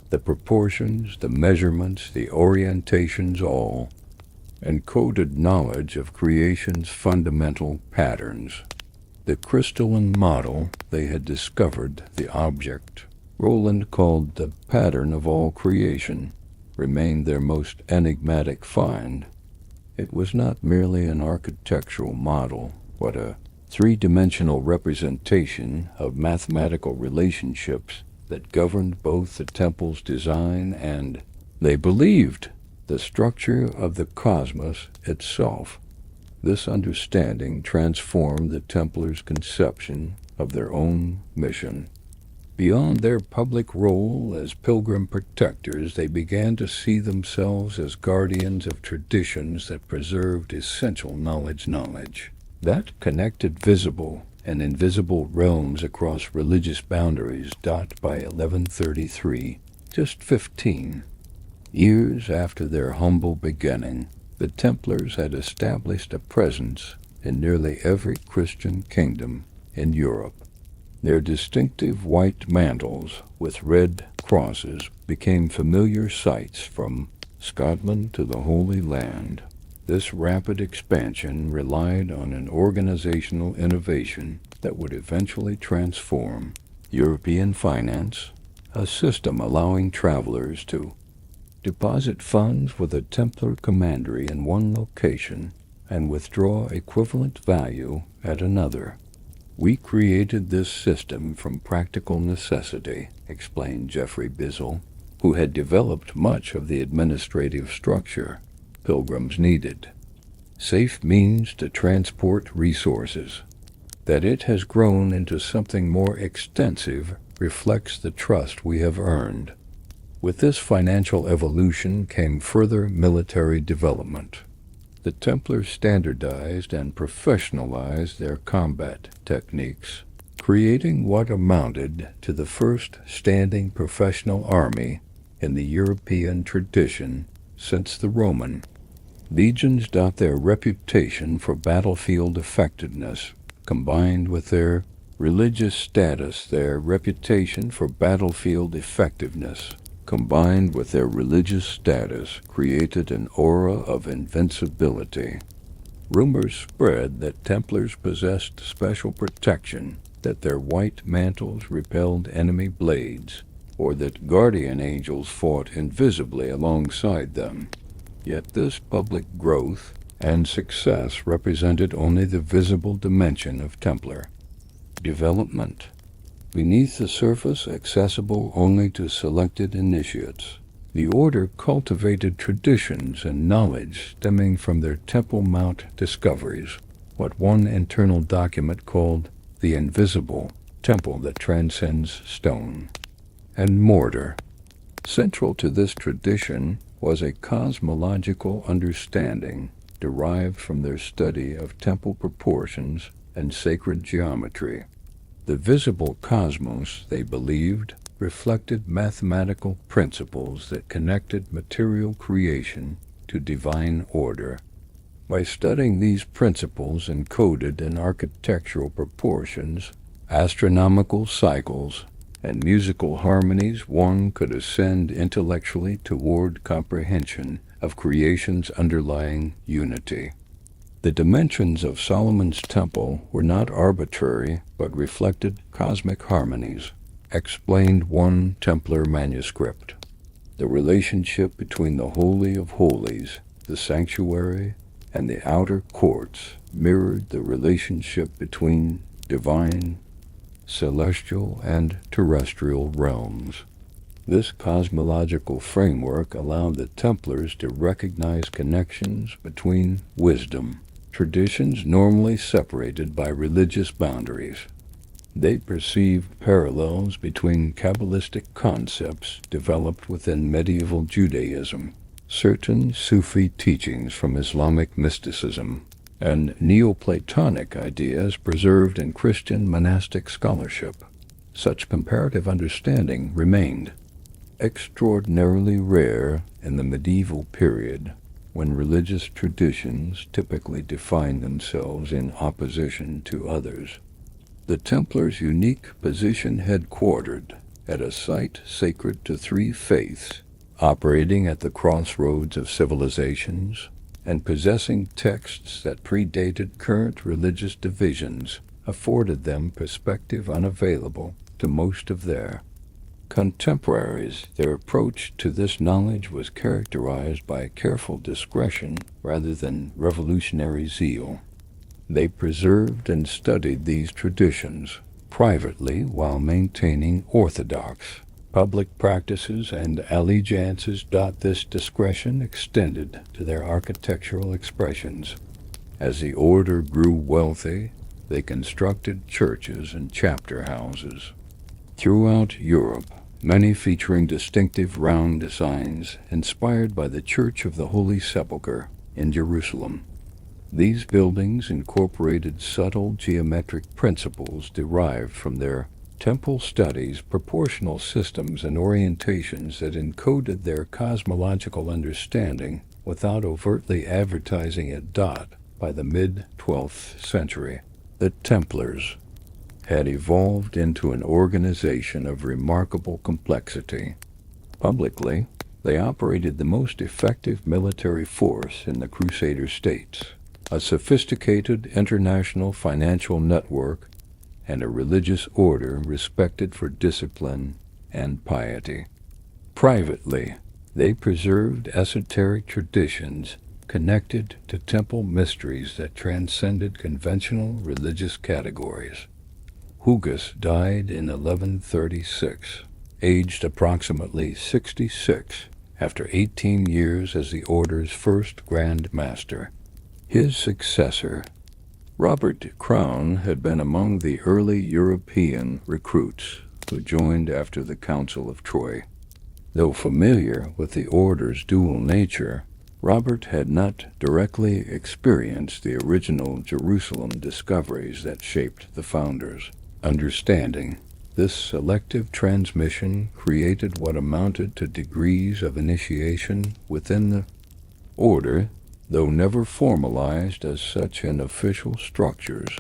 The proportions, the measurements, the orientations all encoded knowledge of creation's fundamental patterns. The crystalline model they had discovered, the object Roland called the pattern of all creation, remained their most enigmatic find. It was not merely an architectural model, but a three-dimensional representation of mathematical relationships that governed both the temple's design and, they believed, the structure of the cosmos itself. This understanding transformed the Templars' conception of their own mission. Beyond their public role as pilgrim protectors, they began to see themselves as guardians of traditions that preserved essential knowledge that connected visible and invisible realms across religious boundaries. By 1133, just 15 years after their humble beginning, the Templars had established a presence in nearly every Christian kingdom in Europe. Their distinctive white mantles with red crosses became familiar sights from Scotland to the Holy Land. This rapid expansion relied on an organizational innovation that would eventually transform European finance, a system allowing travelers to deposit funds with a Templar commandery in one location and withdraw equivalent value at another. "We created this system from practical necessity," explained Geoffrey Bizzle, who had developed much of the administrative structure pilgrims needed. Safe means to transport resources. That it has grown into something more extensive reflects the trust we have earned. With this financial evolution came further military development. The Templars standardized and professionalized their combat techniques, creating what amounted to the first standing professional army in the European tradition since the Roman. Legions. Their reputation for battlefield effectiveness combined with their religious status, created an aura of invincibility. Rumors spread that Templars possessed special protection, that their white mantles repelled enemy blades, or that guardian angels fought invisibly alongside them. Yet this public growth and success represented only the visible dimension of Templar development. Beneath the surface, accessible only to selected initiates, the order cultivated traditions and knowledge stemming from their Temple Mount discoveries, what one internal document called the invisible temple that transcends stone and mortar. Central to this tradition was a cosmological understanding derived from their study of temple proportions and sacred geometry. The visible cosmos, they believed, reflected mathematical principles that connected material creation to divine order. By studying these principles encoded in architectural proportions, astronomical cycles, and musical harmonies, one could ascend intellectually toward comprehension of creation's underlying unity. The dimensions of Solomon's temple were not arbitrary, but reflected cosmic harmonies, explained one Templar manuscript. The relationship between the Holy of Holies, the sanctuary, and the outer courts mirrored the relationship between divine, celestial, and terrestrial realms. This cosmological framework allowed the Templars to recognize connections between wisdom, traditions normally separated by religious boundaries. They perceived parallels between Kabbalistic concepts developed within medieval Judaism, certain Sufi teachings from Islamic mysticism, and Neoplatonic ideas preserved in Christian monastic scholarship. Such comparative understanding remained extraordinarily rare in the medieval period, when religious traditions typically defined themselves in opposition to others. The Templars' unique position headquartered at a site sacred to three faiths, operating at the crossroads of civilizations, and possessing texts that predated current religious divisions, afforded them perspective unavailable to most of their contemporaries. Their approach to this knowledge was characterized by careful discretion rather than revolutionary zeal. They preserved and studied these traditions privately while maintaining orthodox public practices and allegiances. This discretion extended to their architectural expressions. As the order grew wealthy, they constructed churches and chapter houses, Throughout Europe, many featuring distinctive round designs inspired by the Church of the Holy Sepulchre in Jerusalem. These buildings incorporated subtle geometric principles derived from their temple studies, proportional systems, and orientations that encoded their cosmological understanding without overtly advertising it. By the mid-12th century, the Templars had evolved into an organization of remarkable complexity. Publicly, they operated the most effective military force in the Crusader states, a sophisticated international financial network, and a religious order respected for discipline and piety. Privately, they preserved esoteric traditions connected to temple mysteries that transcended conventional religious categories. Hugues died in 1136, aged approximately 66, after 18 years as the order's first Grand Master. His successor, Robert Crown, had been among the early European recruits who joined after the Council of Troy. Though familiar with the order's dual nature, Robert had not directly experienced the original Jerusalem discoveries that shaped the founders. Understanding this selective transmission created what amounted to degrees of initiation within the order, though never formalized as such in official structures.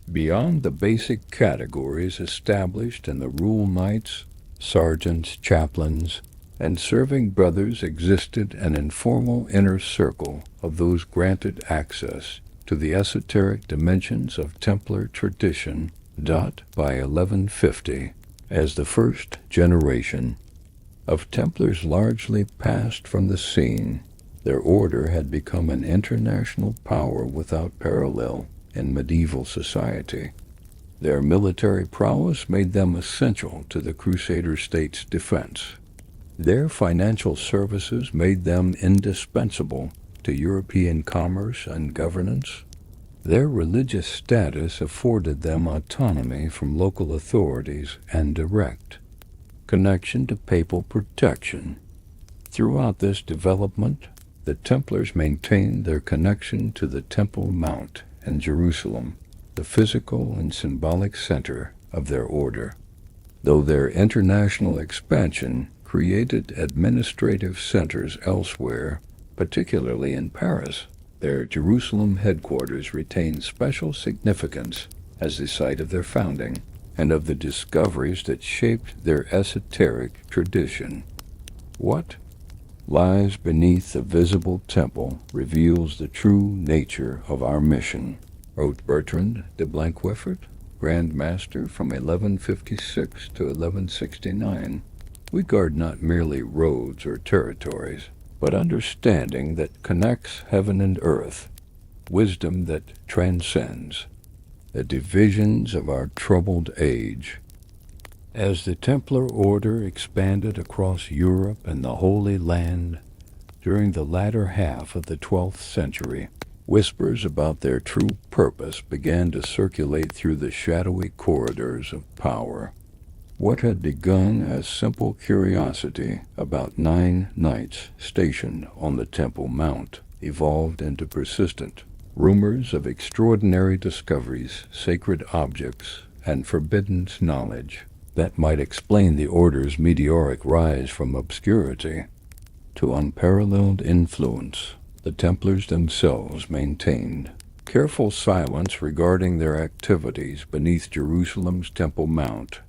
Beyond the basic categories established in the rule knights, sergeants, chaplains, and serving brothers existed an informal inner circle of those granted access to the esoteric dimensions of Templar tradition. By 1150, as the first generation of Templars largely passed from the scene, their order had become an international power without parallel in medieval society. Their military prowess made them essential to the Crusader state's defense. Their financial services made them indispensable to European commerce and governance. Their religious status afforded them autonomy from local authorities and direct connection to papal protection. Throughout this development, the Templars maintained their connection to the Temple Mount in Jerusalem, the physical and symbolic center of their order. Though their international expansion created administrative centers elsewhere, particularly in Paris, their Jerusalem headquarters retained special significance as the site of their founding and of the discoveries that shaped their esoteric tradition. What lies beneath the visible temple reveals the true nature of our mission, wrote Bertrand de Blanquefort, Grand Master from 1156 to 1169. We guard not merely roads or territories, but understanding that connects heaven and earth, wisdom that transcends the divisions of our troubled age. As the Templar order expanded across Europe and the Holy Land during the latter half of the 12th century, whispers about their true purpose began to circulate through the shadowy corridors of power. What had begun as simple curiosity about 9 knights stationed on the Temple Mount evolved into persistent rumors of extraordinary discoveries, sacred objects, and forbidden knowledge that might explain the order's meteoric rise from obscurity to unparalleled influence. The Templars themselves maintained careful silence regarding their activities beneath Jerusalem's Temple Mount.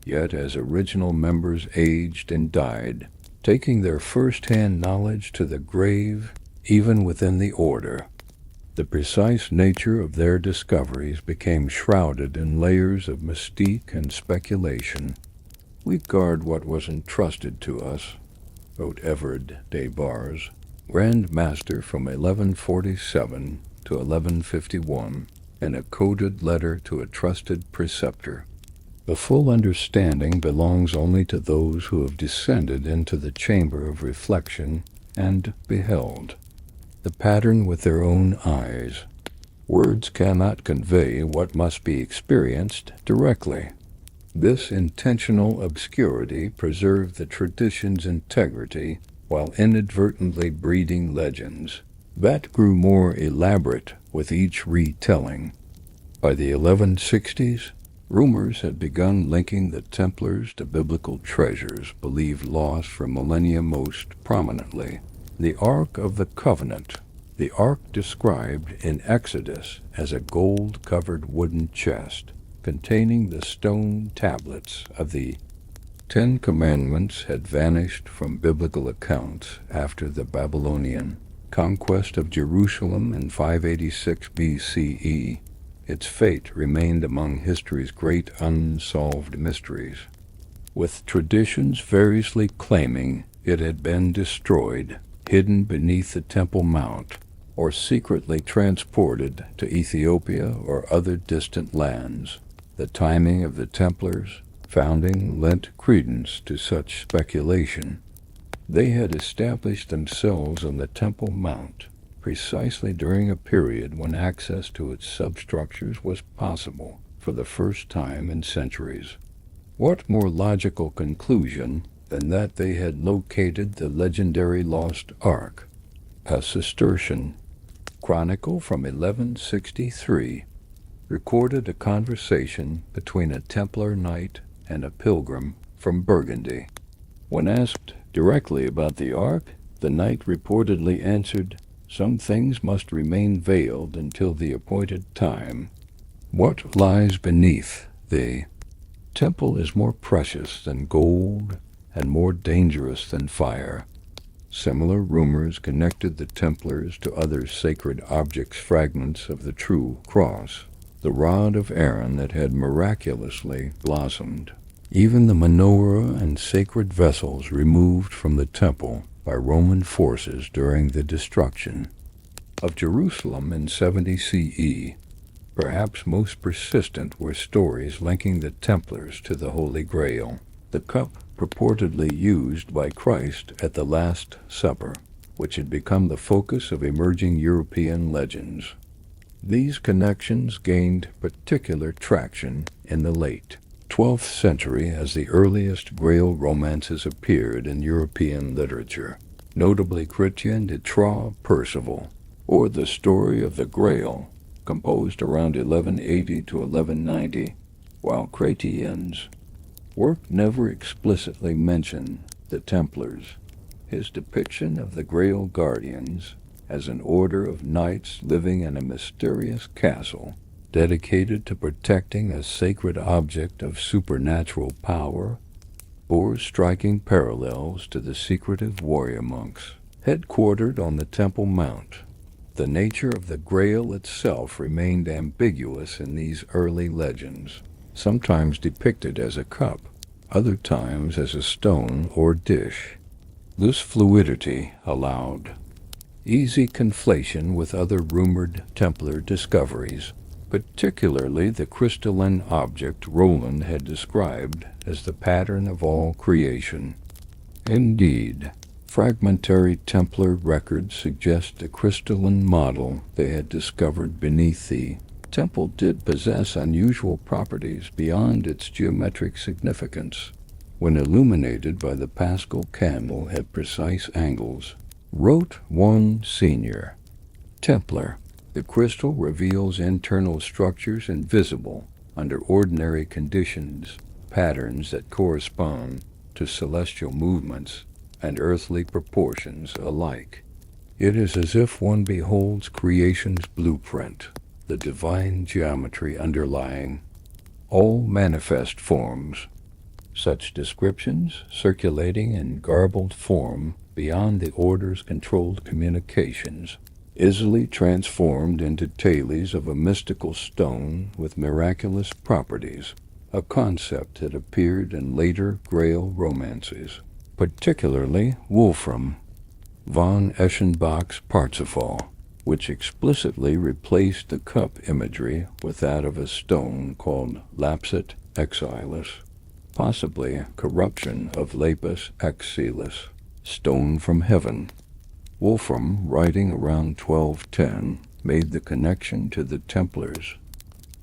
Yet as original members aged and died, taking their first-hand knowledge to the grave even within the order, the precise nature of their discoveries became shrouded in layers of mystique and speculation. We guard what was entrusted to us, wrote Everard de Bars, Grand Master from 1147 to 1151, in a coded letter to a trusted preceptor. The full understanding belongs only to those who have descended into the chamber of reflection and beheld the pattern with their own eyes. Words cannot convey what must be experienced directly. This intentional obscurity preserved the tradition's integrity while inadvertently breeding legends that grew more elaborate with each retelling. By the 1160s, rumors had begun linking the Templars to biblical treasures believed lost for millennia, most prominently the Ark of the Covenant. The Ark described in Exodus as a gold-covered wooden chest containing the stone tablets of the Ten Commandments had vanished from biblical accounts after the Babylonian conquest of Jerusalem in 586 BCE. Its fate remained among history's great unsolved mysteries, with traditions variously claiming it had been destroyed, hidden beneath the Temple Mount, or secretly transported to Ethiopia or other distant lands. The timing of the Templars' founding lent credence to such speculation. They had established themselves on the Temple Mount precisely during a period when access to its substructures was possible for the first time in centuries. What more logical conclusion than that they had located the legendary lost Ark? A Cistercian chronicle from 1163 recorded a conversation between a Templar knight and a pilgrim from Burgundy. When asked directly about the Ark, the knight reportedly answered, "Some things must remain veiled until the appointed time. What lies beneath the temple is more precious than gold and more dangerous than fire." Similar rumors connected the Templars to other sacred objects, fragments of the true cross, the rod of Aaron that had miraculously blossomed. Even the menorah and sacred vessels removed from the temple by Roman forces during the destruction of Jerusalem in 70 CE. Perhaps most persistent were stories linking the Templars to the Holy Grail, the cup purportedly used by Christ at the Last Supper, which had become the focus of emerging European legends. These connections gained particular traction in the late 12th century as the earliest Grail romances appeared in European literature, notably Chrétien de Troyes Percival, or The Story of the Grail, composed around 1180 to 1190, while Chrétien's work never explicitly mentioned the Templars. His depiction of the Grail Guardians as an order of knights living in a mysterious castle dedicated to protecting a sacred object of supernatural power bore striking parallels to the secretive warrior monks headquartered on the Temple Mount. The nature of the Grail itself remained ambiguous in these early legends, sometimes depicted as a cup, other times as a stone or dish. This fluidity allowed easy conflation with other rumored Templar discoveries, particularly the crystalline object Roland had described as the pattern of all creation. Indeed, fragmentary Templar records suggest the crystalline model they had discovered beneath the temple did possess unusual properties beyond its geometric significance. When illuminated by the Paschal candle at precise angles, wrote one senior Templar, the crystal reveals internal structures invisible under ordinary conditions, patterns that correspond to celestial movements and earthly proportions alike. It is as if one beholds creation's blueprint, the divine geometry underlying all manifest forms. Such descriptions, circulating in garbled form beyond the order's controlled communications, easily transformed into tales of a mystical stone with miraculous properties, a concept that appeared in later Grail romances, particularly Wolfram von Eschenbach's Parsifal, which explicitly replaced the cup imagery with that of a stone called lapsit exilis, possibly a corruption of lapis exilis, stone from heaven. Wolfram, writing around 1210, made the connection to the Templars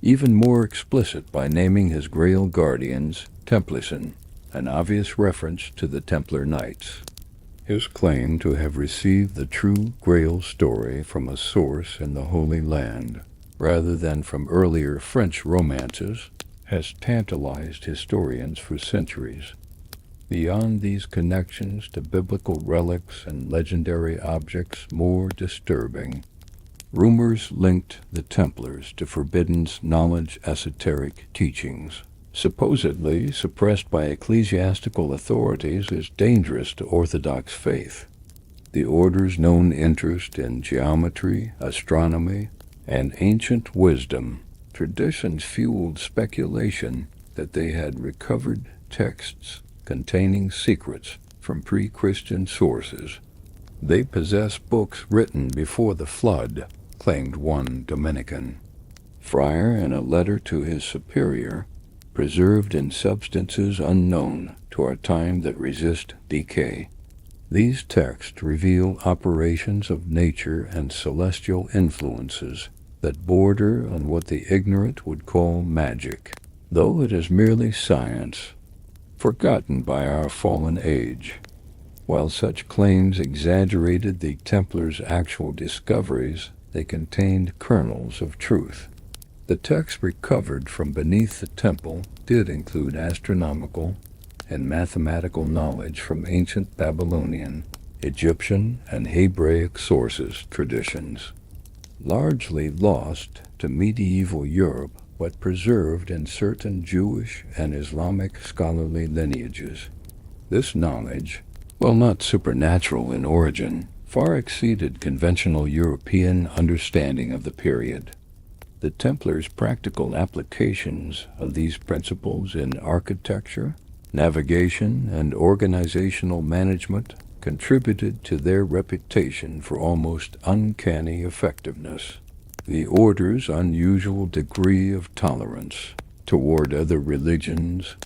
even more explicit by naming his Grail guardians Templars, an obvious reference to the Templar Knights. His claim to have received the true Grail story from a source in the Holy Land, rather than from earlier French romances, has tantalized historians for centuries. Beyond these connections to biblical relics and legendary objects more disturbing, rumors linked the Templars to forbidden knowledge esoteric teachings, supposedly suppressed by ecclesiastical authorities as dangerous to Orthodox faith. The order's known interest in geometry, astronomy, and ancient wisdom, traditions fueled speculation that they had recovered texts containing secrets from pre-Christian sources. They possess books written before the flood, claimed one Dominican friar in a letter to his superior, preserved in substances unknown to our time that resist decay. These texts reveal operations of nature and celestial influences that border on what the ignorant would call magic, though it is merely science, forgotten by our fallen age. While such claims exaggerated the Templars' actual discoveries, they contained kernels of truth. The texts recovered from beneath the temple did include astronomical and mathematical knowledge from ancient Babylonian, Egyptian, and Hebraic sources traditions, largely lost to medieval Europe but preserved in certain Jewish and Islamic scholarly lineages. This knowledge, while not supernatural in origin, far exceeded conventional European understanding of the period. The Templars' practical applications of these principles in architecture, navigation, and organizational management contributed to their reputation for almost uncanny effectiveness. The order's unusual degree of tolerance toward other religions,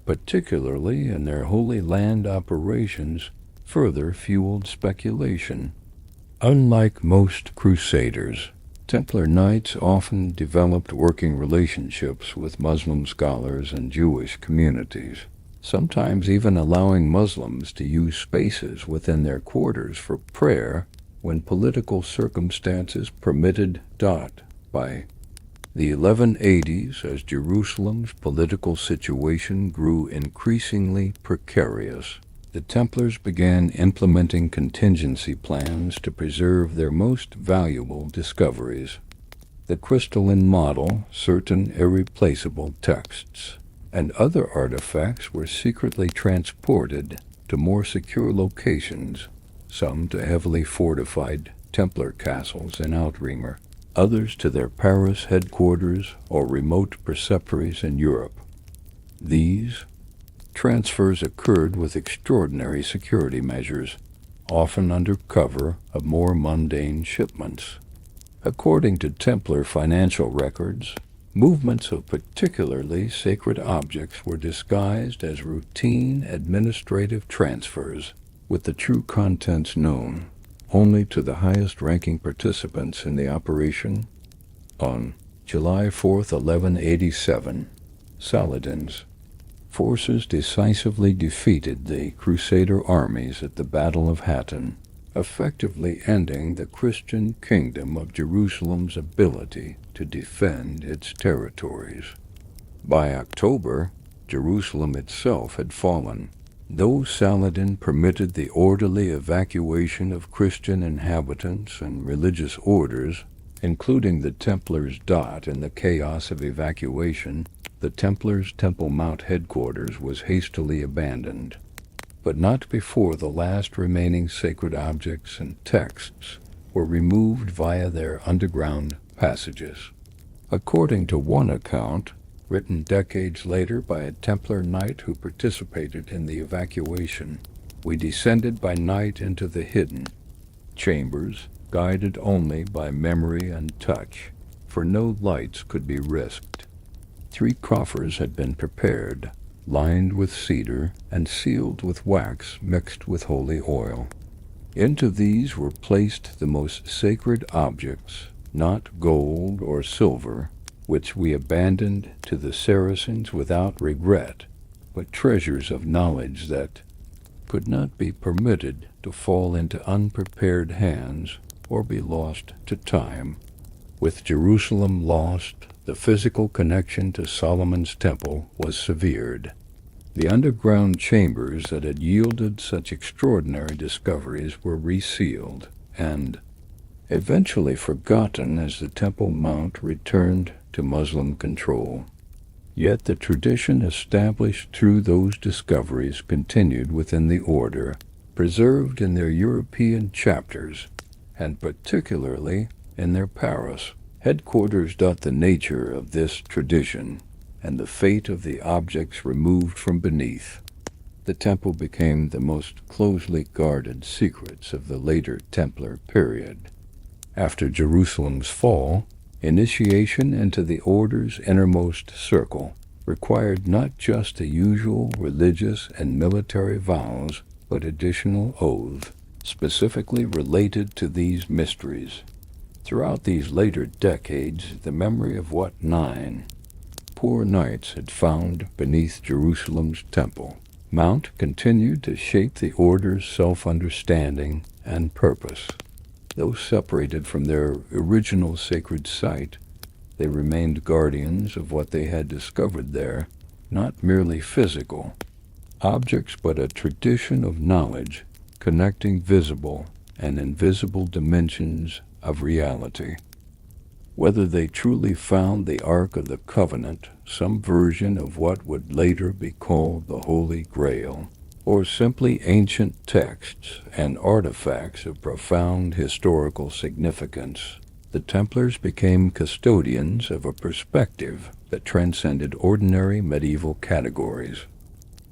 particularly in their Holy Land operations, further fueled speculation. Unlike most crusaders, Templar Knights often developed working relationships with Muslim scholars and Jewish communities, sometimes even allowing Muslims to use spaces within their quarters for prayer when political circumstances permitted. By the 1180s, as Jerusalem's political situation grew increasingly precarious, the Templars began implementing contingency plans to preserve their most valuable discoveries: the crystalline model, certain irreplaceable texts, and other artifacts were secretly transported to more secure locations, some to heavily fortified Templar castles in Outremer, others to their Paris headquarters or remote preceptories in Europe. These transfers occurred with extraordinary security measures, often under cover of more mundane shipments. According to Templar financial records, movements of particularly sacred objects were disguised as routine administrative transfers, with the true contents known only to the highest-ranking participants in the operation. On July 4, 1187, Saladin's forces decisively defeated the Crusader armies at the Battle of Hattin, effectively ending the Christian kingdom of Jerusalem's ability to defend its territories. By October, Jerusalem itself had fallen, though Saladin permitted the orderly evacuation of Christian inhabitants and religious orders, including the Templars. In the chaos of evacuation, the Templars' Temple Mount headquarters was hastily abandoned, but not before the last remaining sacred objects and texts were removed via their underground passages. According to one account, written decades later by a Templar knight who participated in the evacuation, we descended by night into the hidden chambers, guided only by memory and touch, for no lights could be risked. 3 coffers had been prepared, lined with cedar and sealed with wax mixed with holy oil. Into these were placed the most sacred objects, not gold or silver, which we abandoned to the Saracens without regret, but treasures of knowledge that could not be permitted to fall into unprepared hands or be lost to time. With Jerusalem lost, the physical connection to Solomon's temple was severed. The underground chambers that had yielded such extraordinary discoveries were resealed and eventually forgotten as the Temple Mount returned to Muslim control. Yet the tradition established through those discoveries continued within the order, preserved in their European chapters, and particularly in their Paris headquarters. The nature of this tradition and the fate of the objects removed from beneath the temple became the most closely guarded secrets of the later Templar period. After Jerusalem's fall, initiation into the order's innermost circle required not just the usual religious and military vows, but additional oaths specifically related to these mysteries. Throughout these later decades, the memory of what 9 poor knights had found beneath Jerusalem's temple mount continued to shape the order's self-understanding and purpose. Though separated from their original sacred site, they remained guardians of what they had discovered there, not merely physical objects, but a tradition of knowledge connecting visible and invisible dimensions of reality. Whether they truly found the Ark of the Covenant, some version of what would later be called the Holy Grail, or simply ancient texts and artifacts of profound historical significance, the Templars became custodians of a perspective that transcended ordinary medieval categories.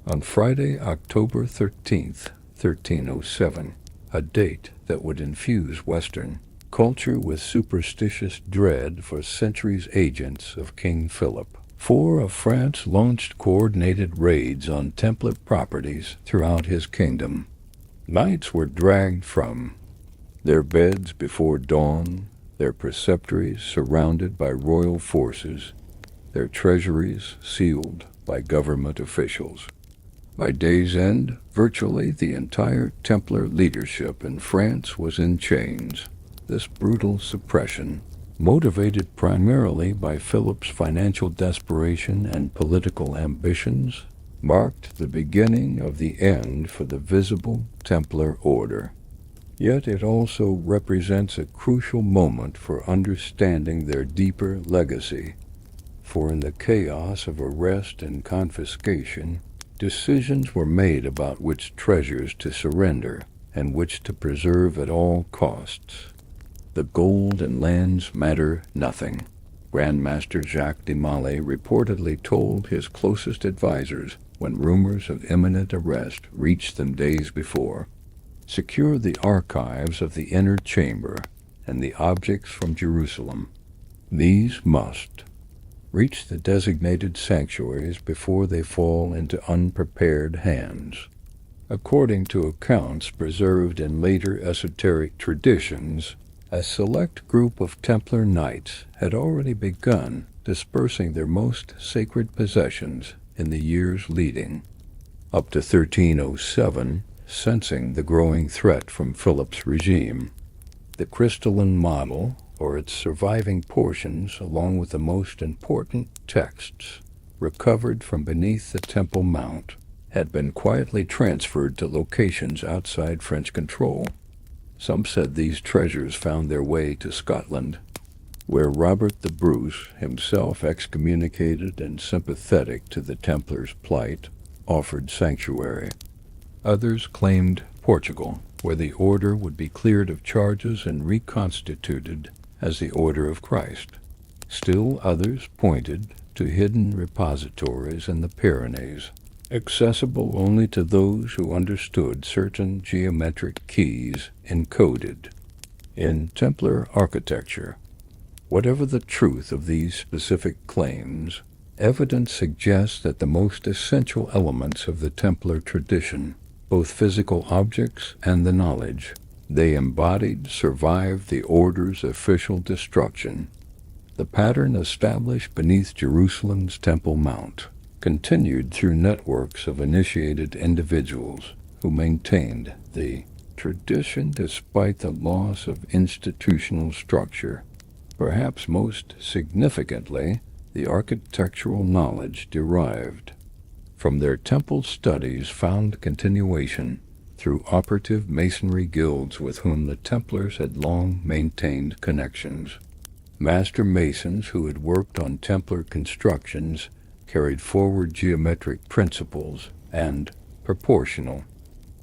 On Friday, October 13th, 1307, a date that would infuse Western culture with superstitious dread for centuries, agents of King Philip IV of France launched coordinated raids on Templar properties throughout his kingdom. Knights were dragged from their beds before dawn, their preceptories surrounded by royal forces, their treasuries sealed by government officials. By day's end, virtually the entire Templar leadership in France was in chains. This brutal suppression, motivated primarily by Philip's financial desperation and political ambitions, marked the beginning of the end for the visible Templar order. Yet it also represents a crucial moment for understanding their deeper legacy, for in the chaos of arrest and confiscation, decisions were made about which treasures to surrender and which to preserve at all costs. The gold and lands matter nothing, Grand Master Jacques de Molay reportedly told his closest advisors when rumors of imminent arrest reached them days before. Secure the archives of the inner chamber and the objects from Jerusalem. These must reach the designated sanctuaries before they fall into unprepared hands. According to accounts preserved in later esoteric traditions, a select group of Templar knights had already begun dispersing their most sacred possessions in the years leading up to 1307, sensing the growing threat from Philip's regime. The crystalline model, or its surviving portions, along with the most important texts recovered from beneath the Temple Mount, had been quietly transferred to locations outside French control. Some said these treasures found their way to Scotland, where Robert the Bruce, himself excommunicated and sympathetic to the Templars' plight, offered sanctuary. Others claimed Portugal, where the order would be cleared of charges and reconstituted as the Order of Christ. Still others pointed to hidden repositories in the Pyrenees, accessible only to those who understood certain geometric keys encoded in Templar architecture. Whatever the truth of these specific claims, evidence suggests that the most essential elements of the Templar tradition, both physical objects and the knowledge they embodied, survived the Order's official destruction. The pattern established beneath Jerusalem's Temple Mount continued through networks of initiated individuals who maintained the tradition despite the loss of institutional structure. Perhaps most significantly, the architectural knowledge derived from their temple studies found continuation through operative masonry guilds with whom the Templars had long maintained connections. Master masons who had worked on Templar constructions carried forward geometric principles and proportional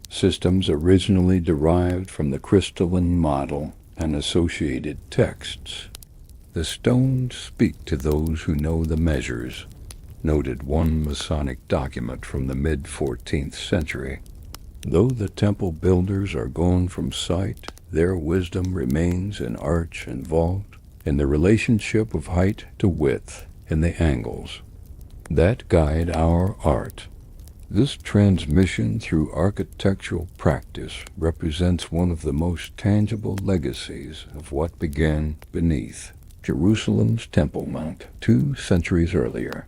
systems originally derived from the crystalline model and associated texts. "The stones speak to those who know the measures," noted one Masonic document from the mid-14th century. Though the temple builders are gone from sight, their wisdom remains in arch and vault, in the relationship of height to width, in the angles that guide our art. This transmission through architectural practice represents one of the most tangible legacies of what began beneath Jerusalem's Temple Mount 2 centuries earlier.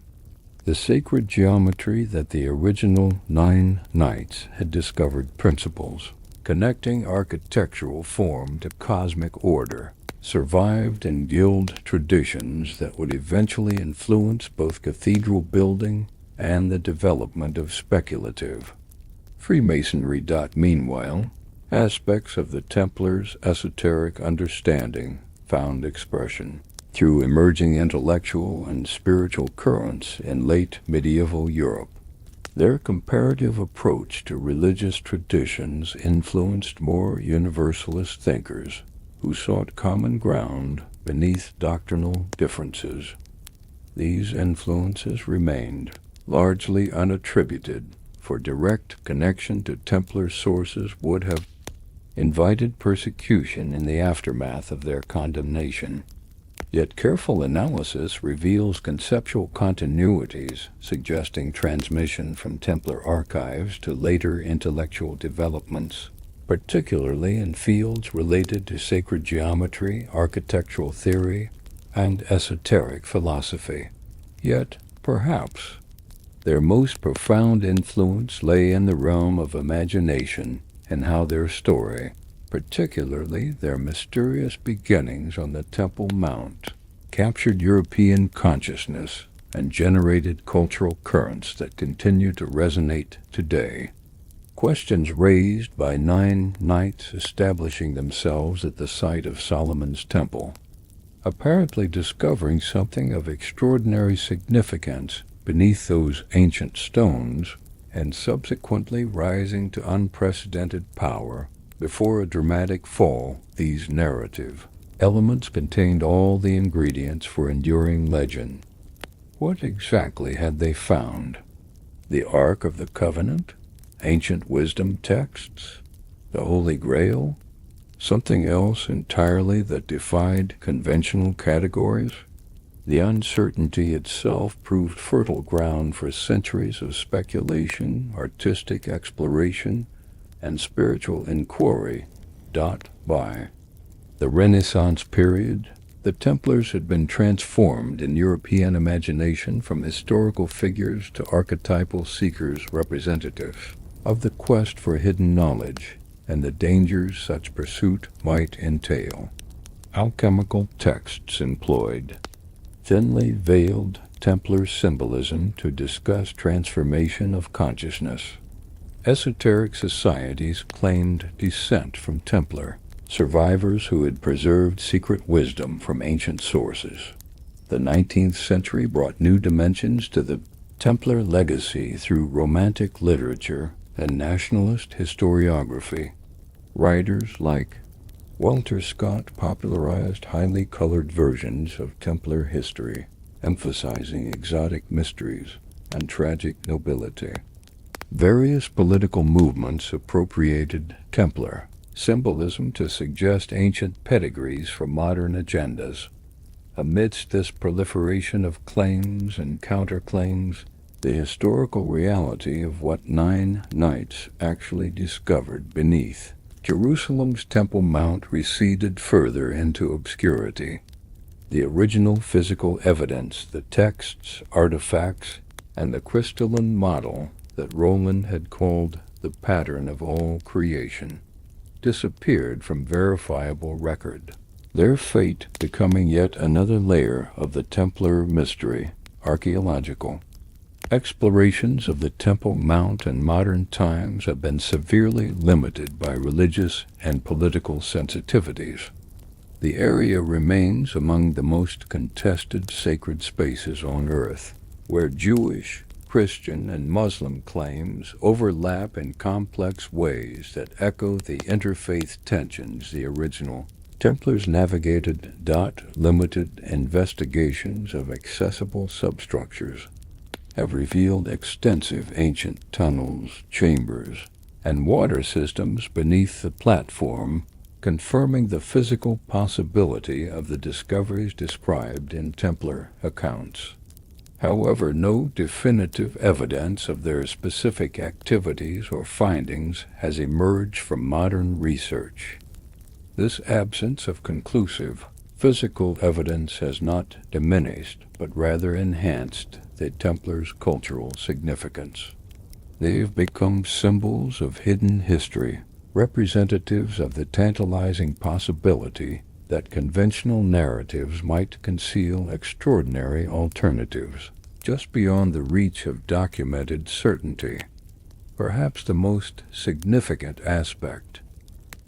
The sacred geometry that the original 9 knights had discovered principles, connecting architectural form to cosmic order, survived in guild traditions that would eventually influence both cathedral building and the development of speculative Freemasonry. Meanwhile, aspects of the Templars' esoteric understanding found expression through emerging intellectual and spiritual currents in late medieval Europe. Their comparative approach to religious traditions influenced more universalist thinkers who sought common ground beneath doctrinal differences. These influences remained largely unattributed, for direct connection to Templar sources would have invited persecution in the aftermath of their condemnation. Yet careful analysis reveals conceptual continuities, suggesting transmission from Templar archives to later intellectual developments, particularly in fields related to sacred geometry, architectural theory, and esoteric philosophy. Yet, perhaps, their most profound influence lay in the realm of imagination and how their story, particularly their mysterious beginnings on the Temple Mount, captured European consciousness and generated cultural currents that continue to resonate today. Questions raised by 9 knights establishing themselves at the site of Solomon's Temple, apparently discovering something of extraordinary significance beneath those ancient stones, and subsequently rising to unprecedented power before a dramatic fall. These narrative elements contained all the ingredients for enduring legend. What exactly had they found? The Ark of the Covenant? Ancient wisdom texts? The Holy Grail? Something else entirely that defied conventional categories? The uncertainty itself proved fertile ground for centuries of speculation, artistic exploration, and spiritual inquiry. By the Renaissance period, the Templars had been transformed in European imagination from historical figures to archetypal seekers representative of the quest for hidden knowledge and the dangers such pursuit might entail. Alchemical texts employed thinly veiled Templar symbolism to discuss transformation of consciousness. Esoteric societies claimed descent from Templar survivors who had preserved secret wisdom from ancient sources. The 19th century brought new dimensions to the Templar legacy through Romantic literature and nationalist historiography. Writers like Walter Scott popularized highly colored versions of Templar history, emphasizing exotic mysteries and tragic nobility. Various political movements appropriated Templar symbolism to suggest ancient pedigrees for modern agendas. Amidst this proliferation of claims and counterclaims, the historical reality of what 9 knights actually discovered beneath Jerusalem's Temple Mount receded further into obscurity. The original physical evidence, the texts, artifacts, and the crystalline model that Roland had called the pattern of all creation, disappeared from verifiable record, their fate becoming yet another layer of the Templar mystery, archaeological. Explorations of the Temple Mount in modern times have been severely limited by religious and political sensitivities. The area remains among the most contested sacred spaces on Earth, where Jewish, Christian, and Muslim claims overlap in complex ways that echo the interfaith tensions the original Templars navigated. Limited investigations of accessible substructures have revealed extensive ancient tunnels, chambers, and water systems beneath the platform, confirming the physical possibility of the discoveries described in Templar accounts. However, no definitive evidence of their specific activities or findings has emerged from modern research. This absence of conclusive physical evidence has not diminished, but rather enhanced the Templars' cultural significance. They have become symbols of hidden history, representatives of the tantalizing possibility that conventional narratives might conceal extraordinary alternatives, just beyond the reach of documented certainty. Perhaps the most significant aspect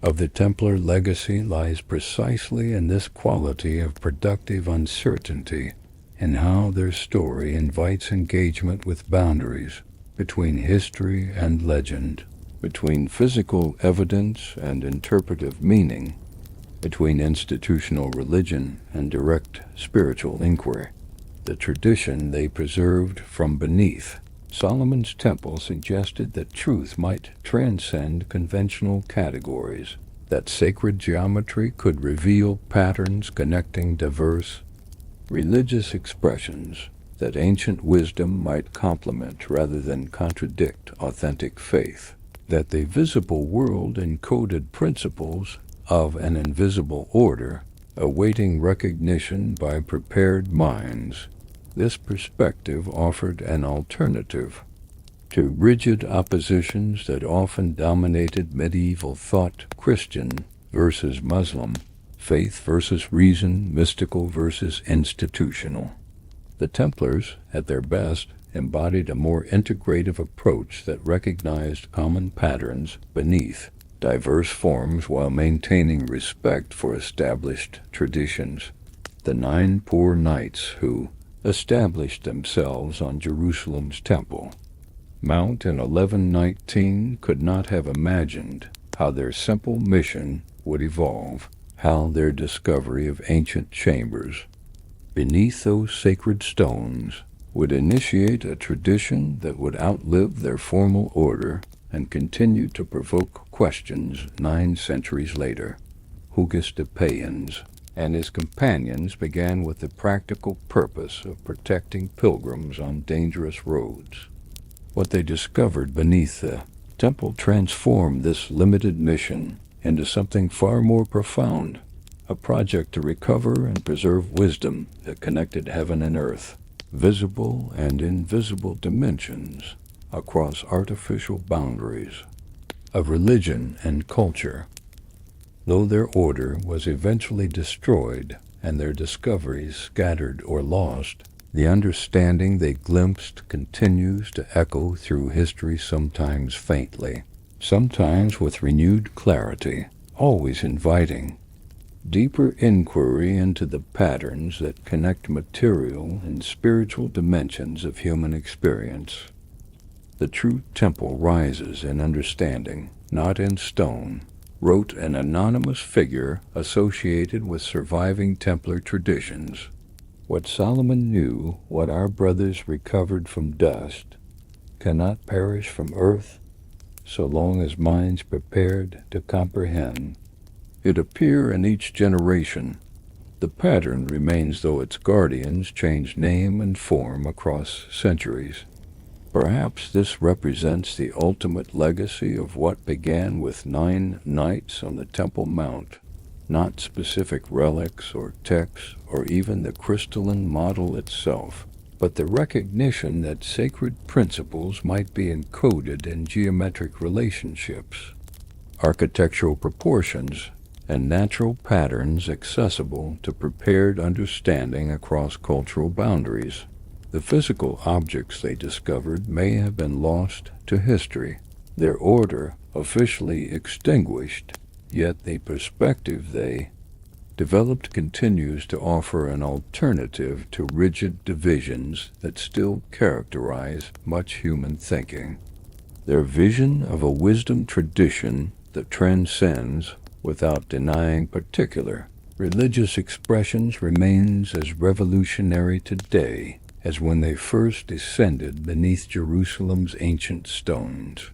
of the Templar legacy lies precisely in this quality of productive uncertainty, and how their story invites engagement with boundaries between history and legend, between physical evidence and interpretive meaning, between institutional religion and direct spiritual inquiry. The tradition they preserved from beneath Solomon's temple suggested that truth might transcend conventional categories, that sacred geometry could reveal patterns connecting diverse religious expressions, that ancient wisdom might complement rather than contradict authentic faith, that the visible world encoded principles of an invisible order awaiting recognition by prepared minds. This perspective offered an alternative to rigid oppositions that often dominated medieval thought: Christian versus Muslim, faith versus reason, mystical versus institutional. The Templars, at their best, embodied a more integrative approach that recognized common patterns beneath diverse forms while maintaining respect for established traditions. The 9 poor knights who established themselves on Jerusalem's Temple Mount in 1119 could not have imagined how their simple mission would evolve, how their discovery of ancient chambers beneath those sacred stones would initiate a tradition that would outlive their formal order and continue to provoke questions 9 centuries later. Hugues de Payens and his companions began with the practical purpose of protecting pilgrims on dangerous roads. What they discovered beneath the temple transformed this limited mission into something far more profound, a project to recover and preserve wisdom that connected heaven and earth, visible and invisible dimensions across artificial boundaries of religion and culture. Though their order was eventually destroyed and their discoveries scattered or lost, the understanding they glimpsed continues to echo through history, sometimes faintly, sometimes with renewed clarity, always inviting deeper inquiry into the patterns that connect material and spiritual dimensions of human experience. The true temple rises in understanding, not in stone, wrote an anonymous figure associated with surviving Templar traditions. What Solomon knew, what our brothers recovered from dust, cannot perish from earth so long as minds prepared to comprehend it appear in each generation. The pattern remains, though its guardians change name and form across centuries. Perhaps this represents the ultimate legacy of what began with 9 knights on the Temple Mount, not specific relics or texts or even the crystalline model itself, but the recognition that sacred principles might be encoded in geometric relationships, architectural proportions, and natural patterns accessible to prepared understanding across cultural boundaries. The physical objects they discovered may have been lost to history, their order officially extinguished, yet the perspective they developed continues to offer an alternative to rigid divisions that still characterize much human thinking. Their vision of a wisdom tradition that transcends without denying particular religious expressions remains as revolutionary today as when they first descended beneath Jerusalem's ancient stones.